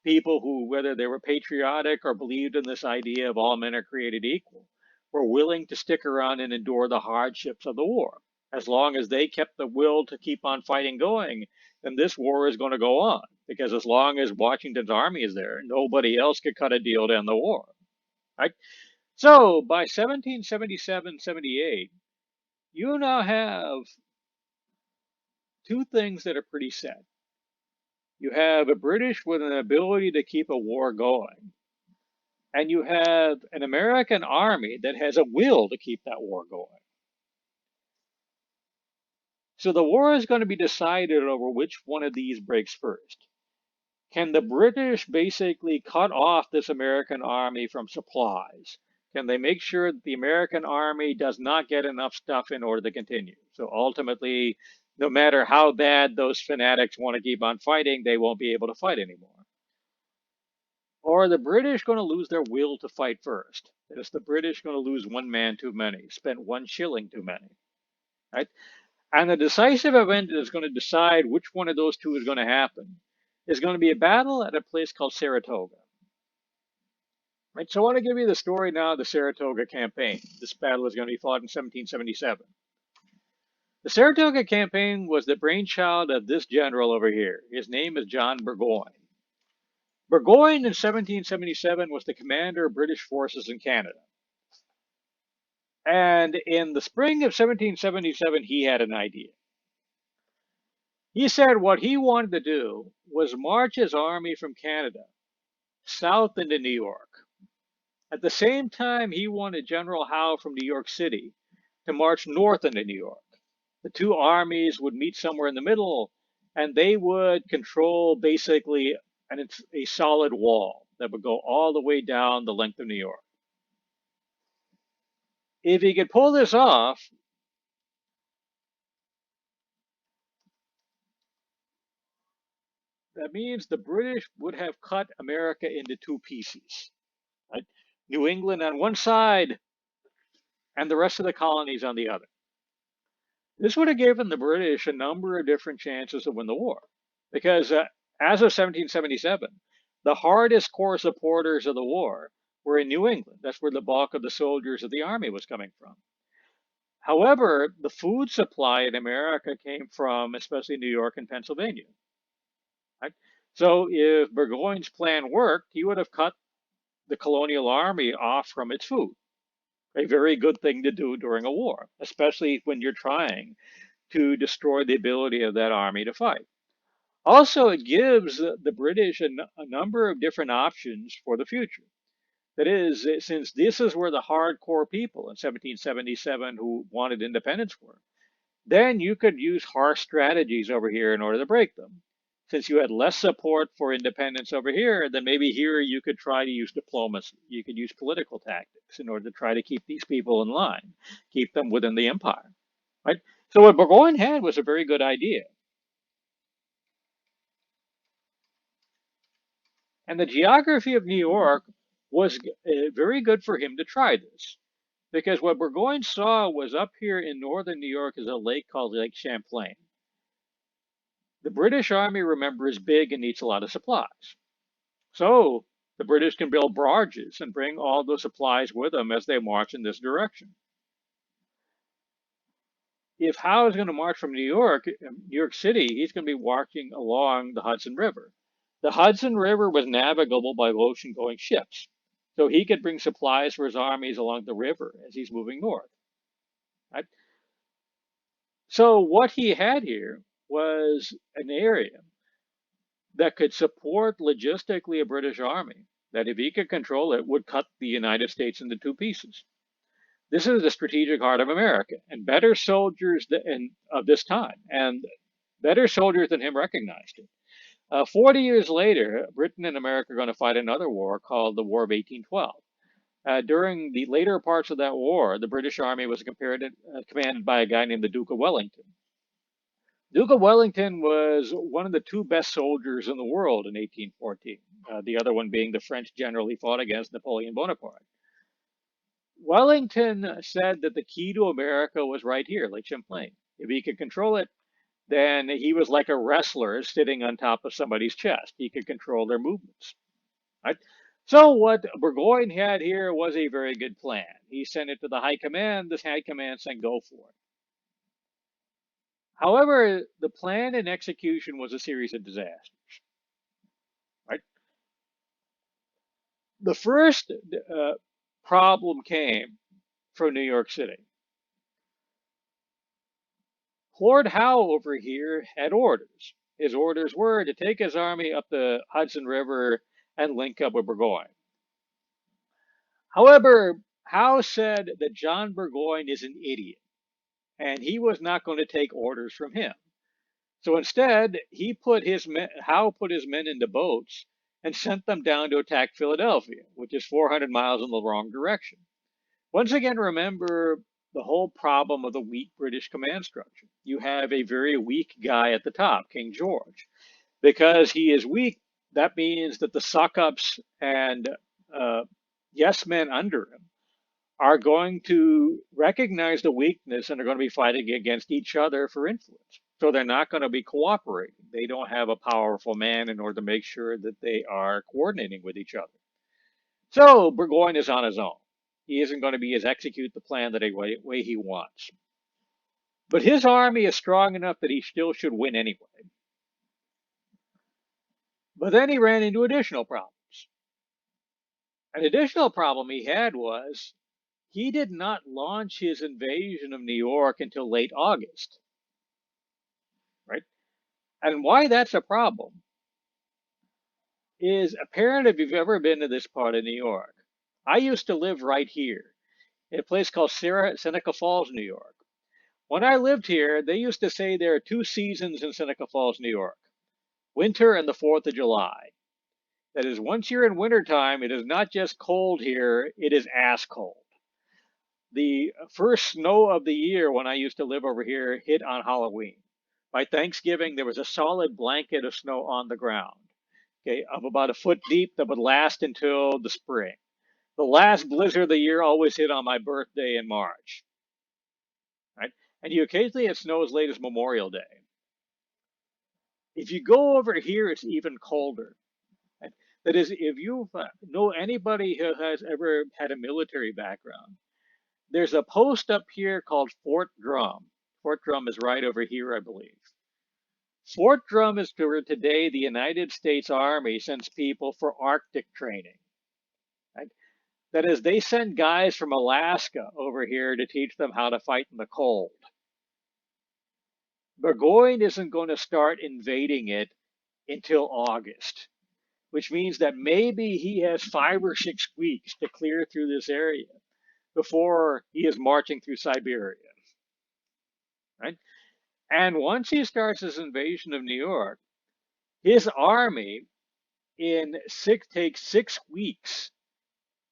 people who, whether they were patriotic or believed in this idea of all men are created equal, were willing to stick around and endure the hardships of the war. As long as they kept the will to keep on fighting going, then this war is going to go on. Because as long as Washington's army is there, nobody else could cut a deal to end the war. Right? So by 1777-78, you now have 2 things that are pretty set. You have a British with an ability to keep a war going, and you have an American army that has a will to keep that war going. So the war is going to be decided over which one of these breaks first. Can the British basically cut off this American army from supplies? Can they make sure that the American army does not get enough stuff in order to continue? So ultimately, no matter how bad those fanatics want to keep on fighting, they won't be able to fight anymore. Or are the British going to lose their will to fight first? Is the British going to lose 1 man too many, spend 1 shilling too many? Right? And the decisive event that is going to decide which one of those 2 is going to happen is going to be a battle at a place called Saratoga. Right? So I want to give you the story now of the Saratoga campaign. This battle is going to be fought in 1777. The Saratoga campaign was the brainchild of this general over here. His name is John Burgoyne. Burgoyne in 1777 was the commander of British forces in Canada. And in the spring of 1777, he had an idea. He said what he wanted to do was march his army from Canada south into New York. At the same time, he wanted General Howe from New York City to march north into New York. The 2 armies would meet somewhere in the middle, and they would control basically a solid wall that would go all the way down the length of New York. If he could pull this off, that means the British would have cut America into two pieces, right? New England on one side and the rest of the colonies on the other. This would have given the British a number of different chances to win the war. Because as of 1777, the hardest core supporters of the war were in New England. That's where the bulk of the soldiers of the army was coming from. However, the food supply in America came from especially New York and Pennsylvania. Right? So if Burgoyne's plan worked, he would have cut the colonial army off from its food. A very good thing to do during a war, especially when you're trying to destroy the ability of that army to fight. Also, it gives the British a number of different options for the future. That is, since this is where the hardcore people in 1777 who wanted independence were, then you could use harsh strategies over here in order to break them. Since you had less support for independence over here, then maybe here you could try to use diplomacy. You could use political tactics in order to try to keep these people in line, keep them within the empire. Right? So what Burgoyne had was a very good idea. And the geography of New York was very good for him to try this. Because what Burgoyne saw was up here in northern New York is a lake called Lake Champlain. The British Army, remember, is big and needs a lot of supplies. So the British can build barges and bring all the supplies with them as they march in this direction. If Howe is going to march from New York City, he's going to be walking along the Hudson River. The Hudson River was navigable by ocean going ships. So he could bring supplies for his armies along the river as he's moving north. Right? So what he had here was an area that could support logistically a British army that, if he could control it, would cut the United States into two pieces. This is the strategic heart of America, and better soldiers of this time, and better soldiers than him recognized it. 40 years later, Britain and America are going to fight another war called the War of 1812. During the later parts of that war, the British Army was commanded by a guy named the Duke of Wellington. Duke of Wellington was one of the two best soldiers in the world in 1814, the other one being the French general he fought against, Napoleon Bonaparte. Wellington said that the key to America was right here, Lake Champlain. If he could control it, then he was like a wrestler sitting on top of somebody's chest. He could control their movements. Right? So what Burgoyne had here was a very good plan. He sent it to the High Command. This High Command said, go for it. However, the plan and execution was a series of disasters. Right? The first problem came from New York City. Lord Howe over here had orders. His orders were to take his army up the Hudson River and link up with Burgoyne. However, Howe said that John Burgoyne is an idiot, and he was not going to take orders from him. So instead, Howe put his men into boats and sent them down to attack Philadelphia, which is 400 miles in the wrong direction. Once again, remember the whole problem of the weak British command structure. You have a very weak guy at the top, King George. Because he is weak, that means that the suck-ups and yes men under him are going to recognize the weakness and are going to be fighting against each other for influence. So they're not going to be cooperating. They don't have a powerful man in order to make sure that they are coordinating with each other. So Burgoyne is on his own. He isn't going to be as execute the plan that way he wants. But his army is strong enough that he still should win anyway. But then he ran into additional problems. An additional problem he had was he did not launch his invasion of New York until late August. Right? And why that's a problem is apparent if you've ever been to this part of New York. I used to live right here in a place called Seneca Falls, New York. When I lived here, they used to say there are two seasons in Seneca Falls, New York, winter and the 4th of July. That is, once you're in wintertime, it is not just cold here, it is ass cold. The first snow of the year when I used to live over here hit on Halloween. By Thanksgiving, there was a solid blanket of snow on the ground, okay, of about a foot deep that would last until the spring. The last blizzard of the year always hit on my birthday in March, right? And you occasionally had snow as late as Memorial Day. If you go over here, it's even colder. Right? That is, if you know anybody who has ever had a military background, there's a post up here called Fort Drum. Fort Drum is right over here, I believe. Fort Drum is where today the United States Army sends people for Arctic training. Right? That is, they send guys from Alaska over here to teach them how to fight in the cold. Burgoyne isn't going to start invading it until August, which means that maybe he has 5 or 6 weeks to clear through this area before he is marching through Siberia. Right? And once he starts his invasion of New York, his army takes 6 weeks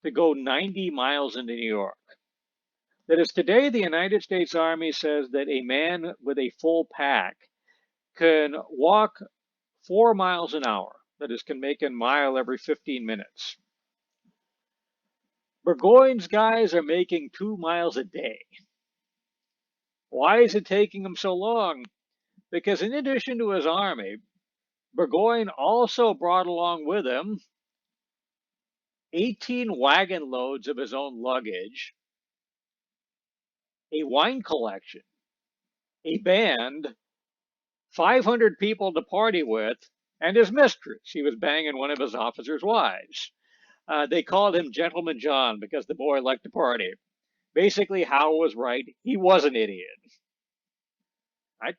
to go 90 miles into New York. That is, today the United States Army says that a man with a full pack can walk 4 miles an hour. That is, can make a mile every 15 minutes. Burgoyne's guys are making 2 miles a day. Why is it taking them so long? Because in addition to his army, Burgoyne also brought along with him 18 wagon loads of his own luggage, a wine collection, a band, 500 people to party with, and his mistress. He was banging one of his officers' wives. They called him Gentleman John because the boy liked to party. Basically, Howe was right. He was an idiot. Right?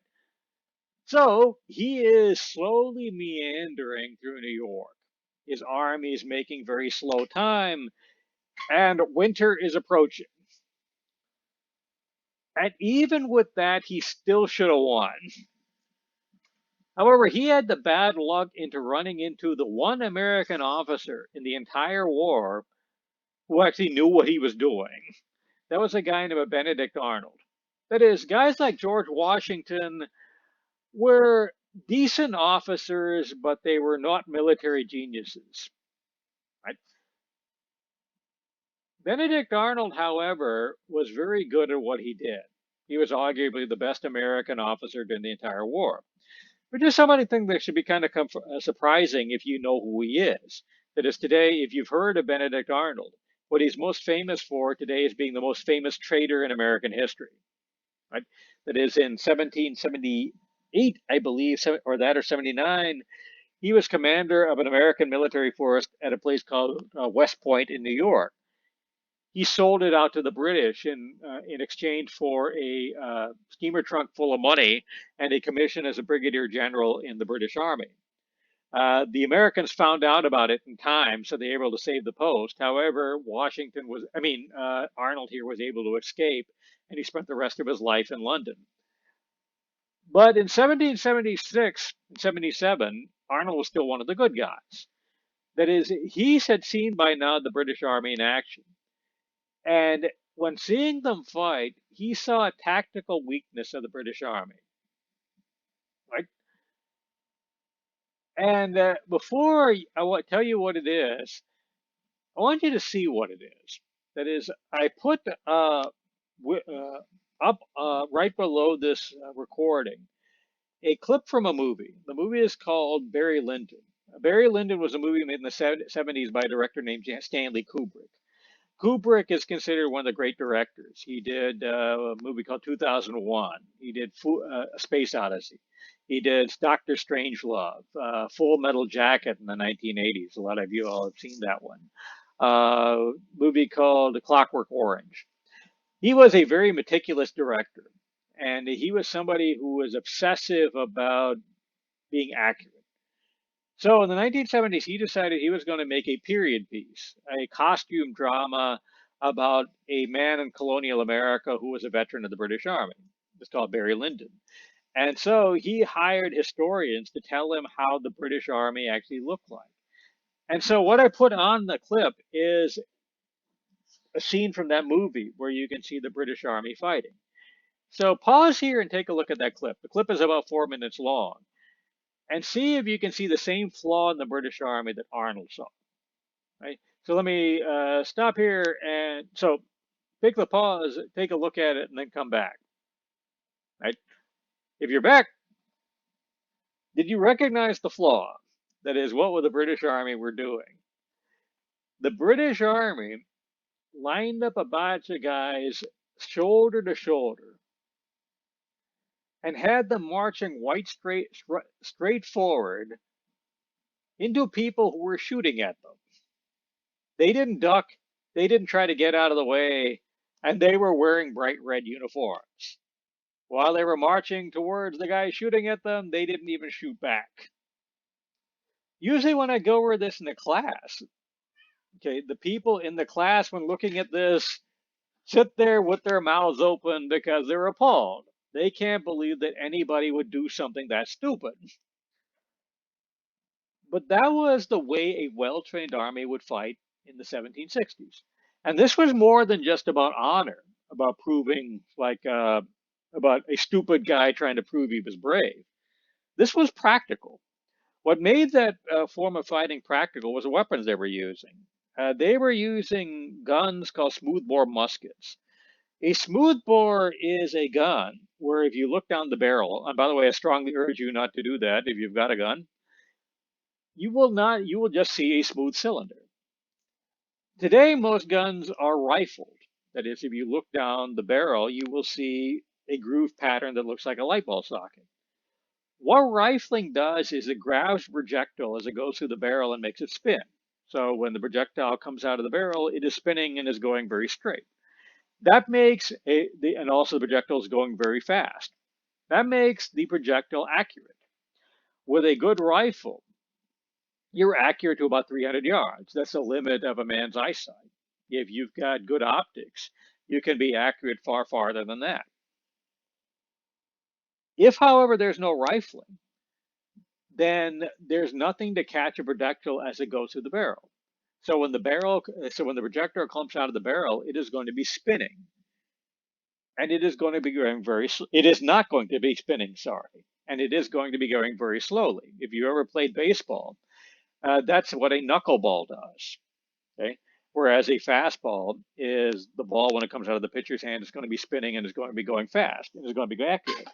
So he is slowly meandering through New York. His army is making very slow time, and winter is approaching. And even with that, he still should have won. However, he had the bad luck into running into the one American officer in the entire war who actually knew what he was doing. That was a guy named Benedict Arnold. That is, guys like George Washington were decent officers, but they were not military geniuses. Right? Benedict Arnold, however, was very good at what he did. He was arguably the best American officer during the entire war. Which is something that should be kind of surprising if you know who he is. That is, today, if you've heard of Benedict Arnold, what he's most famous for today is being the most famous traitor in American history. Right? That is, in 1778, I believe, or 79, he was commander of an American military force at a place called West Point in New York. He sold it out to the British in exchange for a steamer trunk full of money and a commission as a brigadier general in the British Army. The Americans found out about it in time, so they were able to save the post. However, Arnold here was able to escape, and he spent the rest of his life in London. But in 1776 and 77, Arnold was still one of the good guys. That is, he had seen by now the British Army in action. And when seeing them fight, he saw a tactical weakness of the British Army. Right? And before I tell you what it is, I want you to see what it is. That is, I put up right below this recording a clip from a movie. The movie is called Barry Lyndon. Barry Lyndon was a movie made in the 70s by a director named Stanley Kubrick. Kubrick is considered one of the great directors. He did a movie called 2001. He did Space Odyssey. He did Doctor Strangelove, Full Metal Jacket in the 1980s. A lot of you all have seen that one. Movie called Clockwork Orange. He was a very meticulous director, and he was somebody who was obsessive about being accurate. So in the 1970s, he decided he was going to make a period piece, a costume drama about a man in colonial America who was a veteran of the British Army. It's called Barry Lyndon. And so he hired historians to tell him how the British Army actually looked like. And so what I put on the clip is a scene from that movie where you can see the British Army fighting. So pause here and take a look at that clip. The clip is about 4 minutes long, and see if you can see the same flaw in the British Army that Arnold saw. Right. So let me stop here, and so take the pause, take a look at it, and then come back. Right. If you're back, did you recognize the flaw? That is, what the British Army were doing? The British Army lined up a bunch of guys shoulder to shoulder and had them marching straight forward into people who were shooting at them. They didn't duck, they didn't try to get out of the way, and they were wearing bright red uniforms. While they were marching towards the guy shooting at them, they didn't even shoot back. Usually when I go over this in the class, okay, the people in the class, when looking at this, sit there with their mouths open because they're appalled. They can't believe that anybody would do something that stupid. But that was the way a well trained army would fight in the 1760s. And this was more than just about honor, about proving, about a stupid guy trying to prove he was brave. This was practical. What made that form of fighting practical was the weapons they were using. They were using guns called smoothbore muskets. A smoothbore is a gun where if you look down the barrel, and by the way, I strongly urge you not to do that if you've got a gun, you will just see a smooth cylinder. Today, most guns are rifled. That is, if you look down the barrel, you will see a groove pattern that looks like a light bulb socket. What rifling does is it grabs the projectile as it goes through the barrel and makes it spin. So when the projectile comes out of the barrel, it is spinning and is going very straight. That makes and also the projectile is going very fast. That makes the projectile accurate. With a good rifle, you're accurate to about 300 yards. That's the limit of a man's eyesight. If you've got good optics, you can be accurate far farther than that. If, however, there's no rifling, then there's nothing to catch a projectile as it goes through the barrel. So when the projectile comes out of the barrel, it is going to be spinning, and it is going to be going it is not going to be spinning, sorry, and it is going to be going very slowly. If you ever played baseball, that's what a knuckleball does. Okay. Whereas a fastball is the ball when it comes out of the pitcher's hand is going to be spinning and is going to be going fast and is going to be accurate.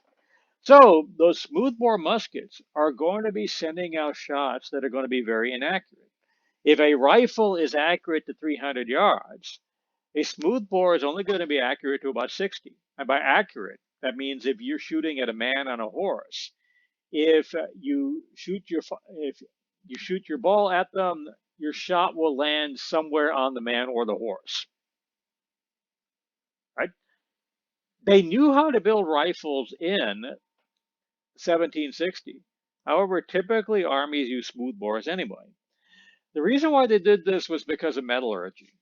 So those smoothbore muskets are going to be sending out shots that are going to be very inaccurate. If a rifle is accurate to 300 yards, a smoothbore is only going to be accurate to about 60. And by accurate, that means if you're shooting at a man on a horse, if you shoot your ball at them, your shot will land somewhere on the man or the horse. Right? They knew how to build rifles in 1760. However, typically armies use smoothbores anyway. The reason why they did this was because of metallurgy.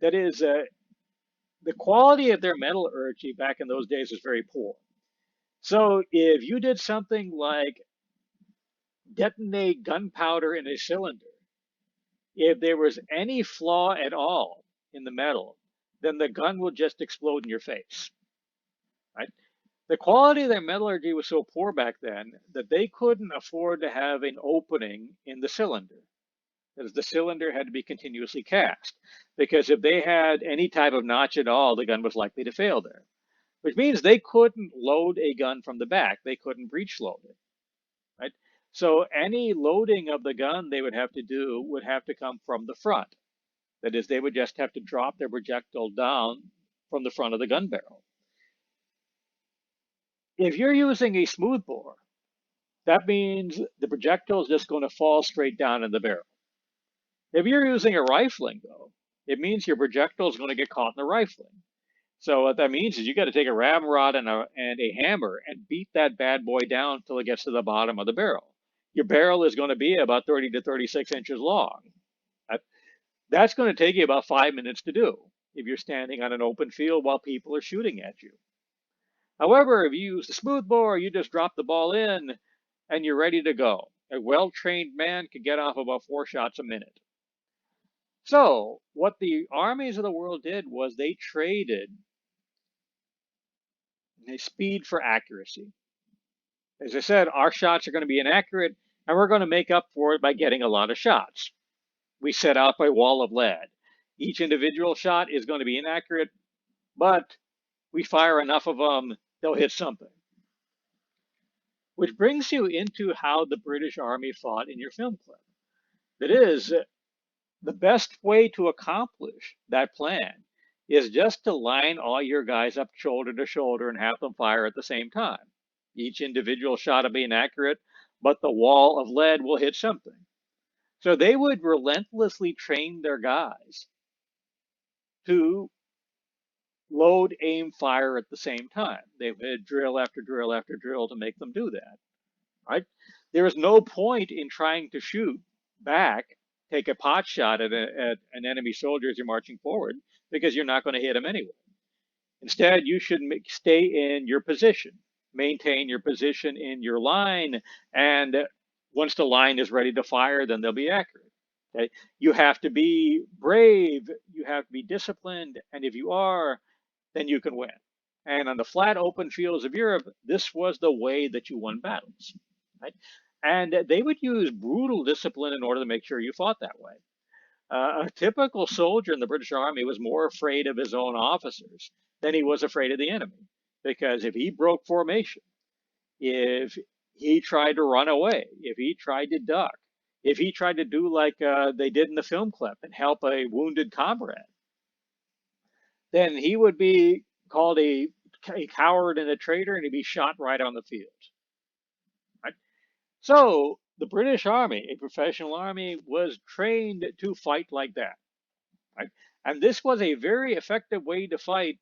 That is, the quality of their metallurgy back in those days was very poor. So if you did something like detonate gunpowder in a cylinder, if there was any flaw at all in the metal, then the gun would just explode in your face. Right? The quality of their metallurgy was so poor back then that they couldn't afford to have an opening in the cylinder. That is, the cylinder had to be continuously cast, because if they had any type of notch at all, the gun was likely to fail there. Which means they couldn't load a gun from the back. They couldn't breech load it. Right? So any loading of the gun they would have to do would have to come from the front. That is, they would just have to drop their projectile down from the front of the gun barrel. If you're using a smoothbore, that means the projectile is just going to fall straight down in the barrel. If you're using a rifling, though, it means your projectile is going to get caught in the rifling. So what that means is you got to take a ramrod and a hammer and beat that bad boy down until it gets to the bottom of the barrel. Your barrel is going to be about 30 to 36 inches long. That's going to take you about 5 minutes to do if you're standing on an open field while people are shooting at you. However, if you use the smoothbore, you just drop the ball in and you're ready to go. A well-trained man can get off about 4 shots a minute. So what the armies of the world did was they traded speed for accuracy. As I said, our shots are going to be inaccurate, and we're going to make up for it by getting a lot of shots. We set up a wall of lead. Each individual shot is going to be inaccurate, but we fire enough of them, they'll hit something. Which brings you into how the British Army fought in your film clip. That is, the best way to accomplish that plan is just to line all your guys up shoulder to shoulder and have them fire at the same time. Each individual shot will be inaccurate, but the wall of lead will hit something. So they would relentlessly train their guys to load, aim, fire at the same time. They would drill after drill after drill to make them do that. Right? There is no point in trying to shoot back, take a pot shot at an enemy soldier as you're marching forward, because you're not going to hit him anyway. Instead, you should stay in your position, maintain your position in your line, and once the line is ready to fire, then they'll be accurate. Okay? You have to be brave, you have to be disciplined, and if you are, then you can win. And on the flat open fields of Europe, this was the way that you won battles. Right? And they would use brutal discipline in order to make sure you fought that way. A typical soldier in the British Army was more afraid of his own officers than he was afraid of the enemy. Because if he broke formation, if he tried to run away, if he tried to duck, if he tried to do like they did in the film clip and help a wounded comrade, then he would be called a coward and a traitor, and he'd be shot right on the field. Right? So the British Army, a professional army, was trained to fight like that. Right? And this was a very effective way to fight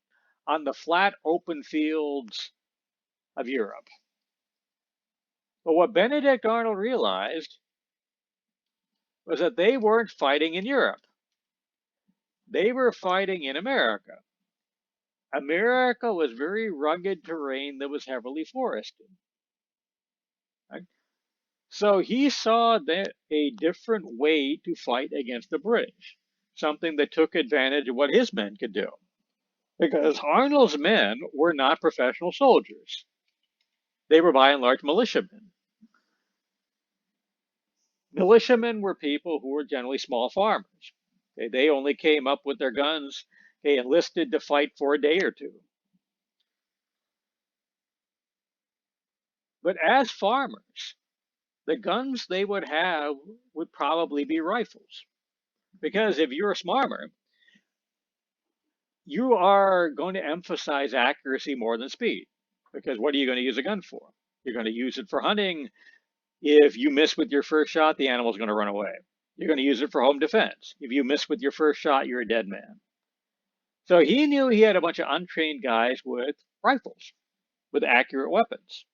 on the flat open fields of Europe. But what Benedict Arnold realized was that they weren't fighting in Europe. They were fighting in America. America was very rugged terrain that was heavily forested. Right? So he saw that a different way to fight against the British, something that took advantage of what his men could do. Because Arnold's men were not professional soldiers. They were by and large militiamen. Militiamen were people who were generally small farmers. They only came up with their guns. They enlisted to fight for a day or two. But as farmers, the guns they would have would probably be rifles. Because if you're a farmer, you are going to emphasize accuracy more than speed. Because what are you going to use a gun for? You're going to use it for hunting. If you miss with your first shot, the animal's going to run away. You're going to use it for home defense. If you miss with your first shot, you're a dead man. So he knew he had a bunch of untrained guys with rifles, with accurate weapons.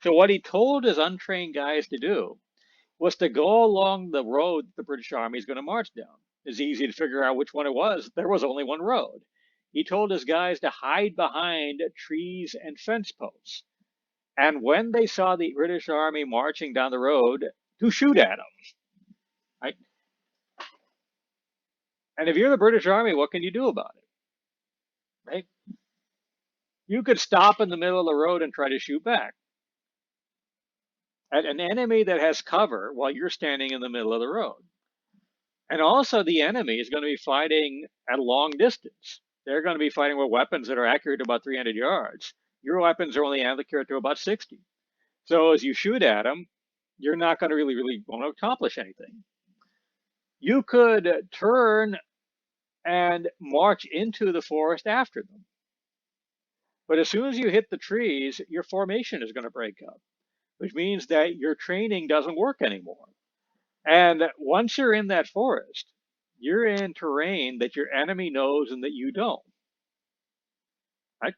So what he told his untrained guys to do was to go along the road the British Army is going to march down. It's easy to figure out which one it was. There was only one road. He told his guys to hide behind trees and fence posts. And when they saw the British Army marching down the road, to shoot at them. Right? And if you're the British Army, what can you do about it? Right? You could stop in the middle of the road and try to shoot back at an enemy that has cover while you're standing in the middle of the road. And also the enemy is going to be fighting at a long distance. They're going to be fighting with weapons that are accurate to about 300 yards. Your weapons are only accurate to about 60. So as you shoot at them, you're not going to really want to accomplish anything. You could turn and march into the forest after them. But as soon as you hit the trees, your formation is going to break up, which means that your training doesn't work anymore. And once you're in that forest, you're in terrain that your enemy knows and that you don't. Right?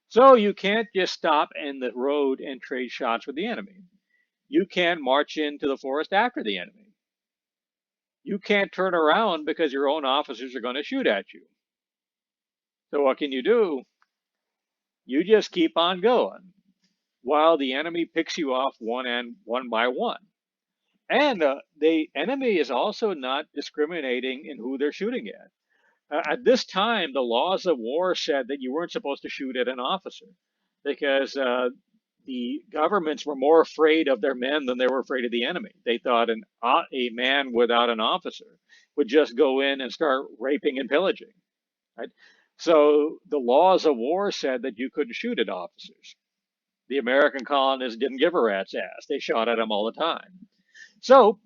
So you can't just stop in the road and trade shots with the enemy. You can't march into the forest after the enemy. You can't turn around because your own officers are going to shoot at you. So what can you do? You just keep on going while the enemy picks you off one by one. And the enemy is also not discriminating in who they're shooting at. At this time, the laws of war said that you weren't supposed to shoot at an officer because the governments were more afraid of their men than they were afraid of the enemy. They thought a man without an officer would just go in and start raping and pillaging. Right? So the laws of war said that you couldn't shoot at officers. The American colonists didn't give a rat's ass. They shot at them all the time. So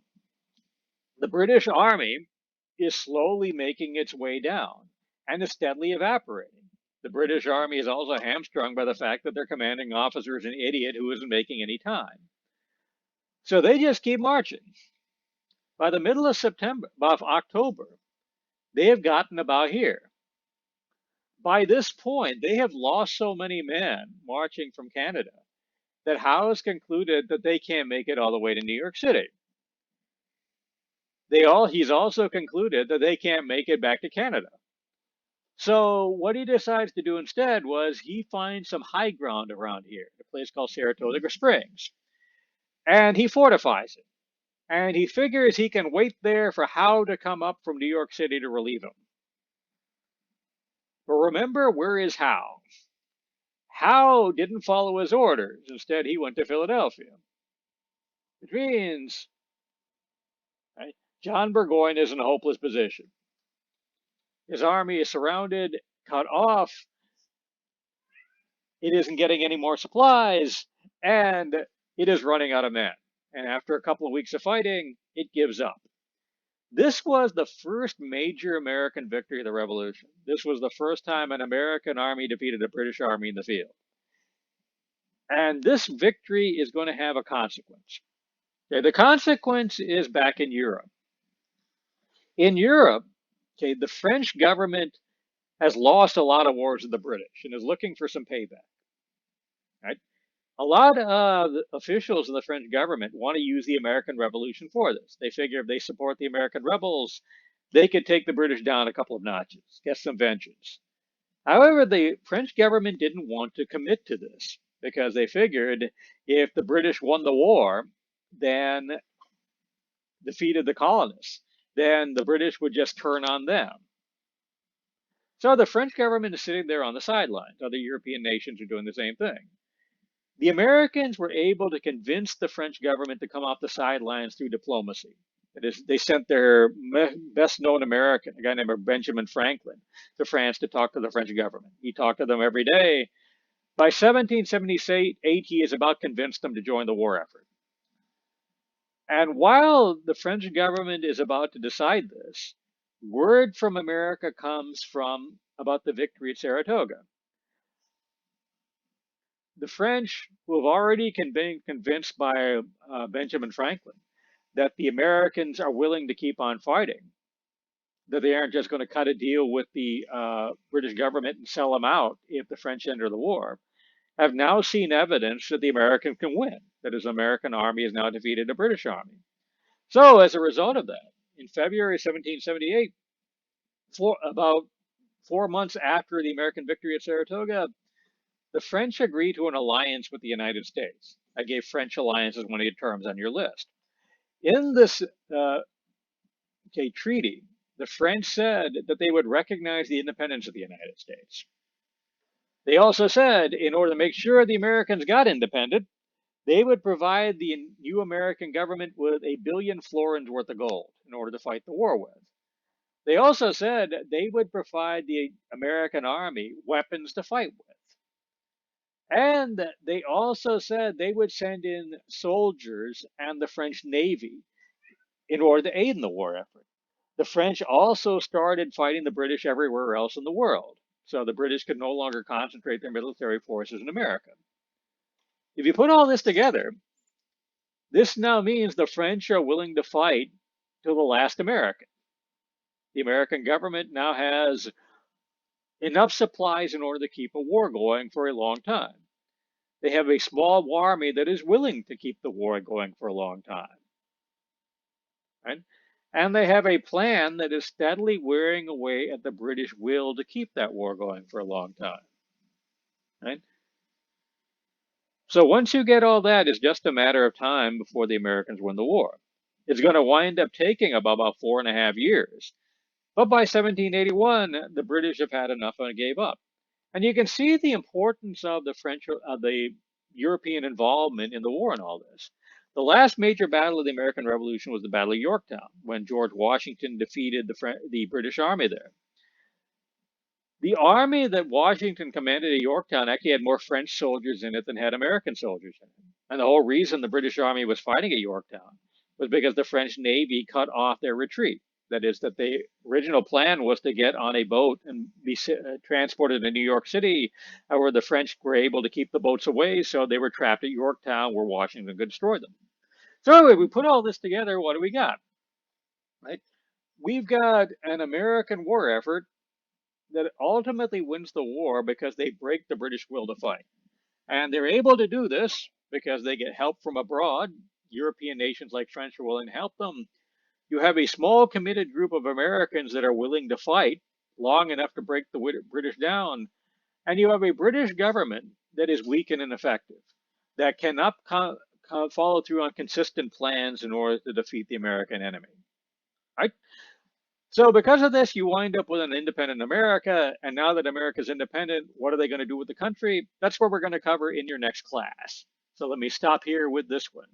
the British Army is slowly making its way down and is steadily evaporating. The British Army is also hamstrung by the fact that their commanding officer is an idiot who isn't making any time. So they just keep marching. By the middle of October, they have gotten about here. By this point, they have lost so many men marching from Canada that Howe has concluded that they can't make it all the way to New York City. He's also concluded that they can't make it back to Canada. So what he decides to do instead was he finds some high ground around here, a place called Saratoga Springs, and he fortifies it. And he figures he can wait there for Howe to come up from New York City to relieve him. But remember, where is Howe? Howe didn't follow his orders. Instead, he went to Philadelphia, which means right, John Burgoyne is in a hopeless position. His army is surrounded, cut off. It isn't getting any more supplies, and it is running out of men. And after a couple of weeks of fighting, it gives up. This was the first major American victory of the Revolution. This was the first time an American army defeated a British army in the field. And this victory is going to have a consequence. Okay, the consequence is back in Europe. In Europe, okay, the French government has lost a lot of wars with the British and is looking for some payback. Right? A lot of officials in the French government want to use the American Revolution for this. They figure if they support the American rebels, they could take the British down a couple of notches, get some vengeance. However, the French government didn't want to commit to this because they figured if the British won the war, then defeated the colonists, then the British would just turn on them. So the French government is sitting there on the sidelines. Other European nations are doing the same thing. The Americans were able to convince the French government to come off the sidelines through diplomacy. That is, they sent their best known American, a guy named Benjamin Franklin, to France to talk to the French government. He talked to them every day. By 1778, he has about convinced them to join the war effort. And while the French government is about to decide this, word from America comes from about the victory at Saratoga. The French, who have already been convinced by Benjamin Franklin that the Americans are willing to keep on fighting, that they aren't just going to cut a deal with the British government and sell them out if the French enter the war, have now seen evidence that the Americans can win, that his American army has now defeated the British army. So as a result of that, in February 1778, about 4 months after the American victory at Saratoga, the French agreed to an alliance with the United States. I gave French alliance as one of the terms on your list. In this treaty, the French said that they would recognize the independence of the United States. They also said, in order to make sure the Americans got independent, they would provide the new American government with 1 billion florins worth of gold in order to fight the war with. They also said they would provide the American army weapons to fight with. And they also said they would send in soldiers and the French Navy in order to aid in the war effort. The French also started fighting the British everywhere else in the world. So the British could no longer concentrate their military forces in America. If you put all this together, this now means the French are willing to fight till the last American. The American government now has enough supplies in order to keep a war going for a long time. They have a small army that is willing to keep the war going for a long time. Right? And they have a plan that is steadily wearing away at the British will to keep that war going for a long time. Right? So once you get all that, it's just a matter of time before the Americans win the war. It's going to wind up taking about 4.5 years. But by 1781, the British have had enough and gave up. And you can see the importance of the European involvement in the war and all this. The last major battle of the American Revolution was the Battle of Yorktown, when George Washington defeated the British army there. The army that Washington commanded at Yorktown actually had more French soldiers in it than had American soldiers in it. And the whole reason the British army was fighting at Yorktown was because the French Navy cut off their retreat. That is, that the original plan was to get on a boat and be transported to New York City, where the French were able to keep the boats away, so they were trapped at Yorktown, where Washington could destroy them. So anyway, we put all this together. What do we got? Right? We've got an American war effort that ultimately wins the war because they break the British will to fight. And they're able to do this because they get help from abroad. European nations like France are willing to help them. You have a small committed group of Americans that are willing to fight long enough to break the British down. And you have a British government that is weak and ineffective, that cannot follow through on consistent plans in order to defeat the American enemy. Right? So because of this, you wind up with an independent America. And now that America's independent, what are they going to do with the country? That's what we're going to cover in your next class. So let me stop here with this one.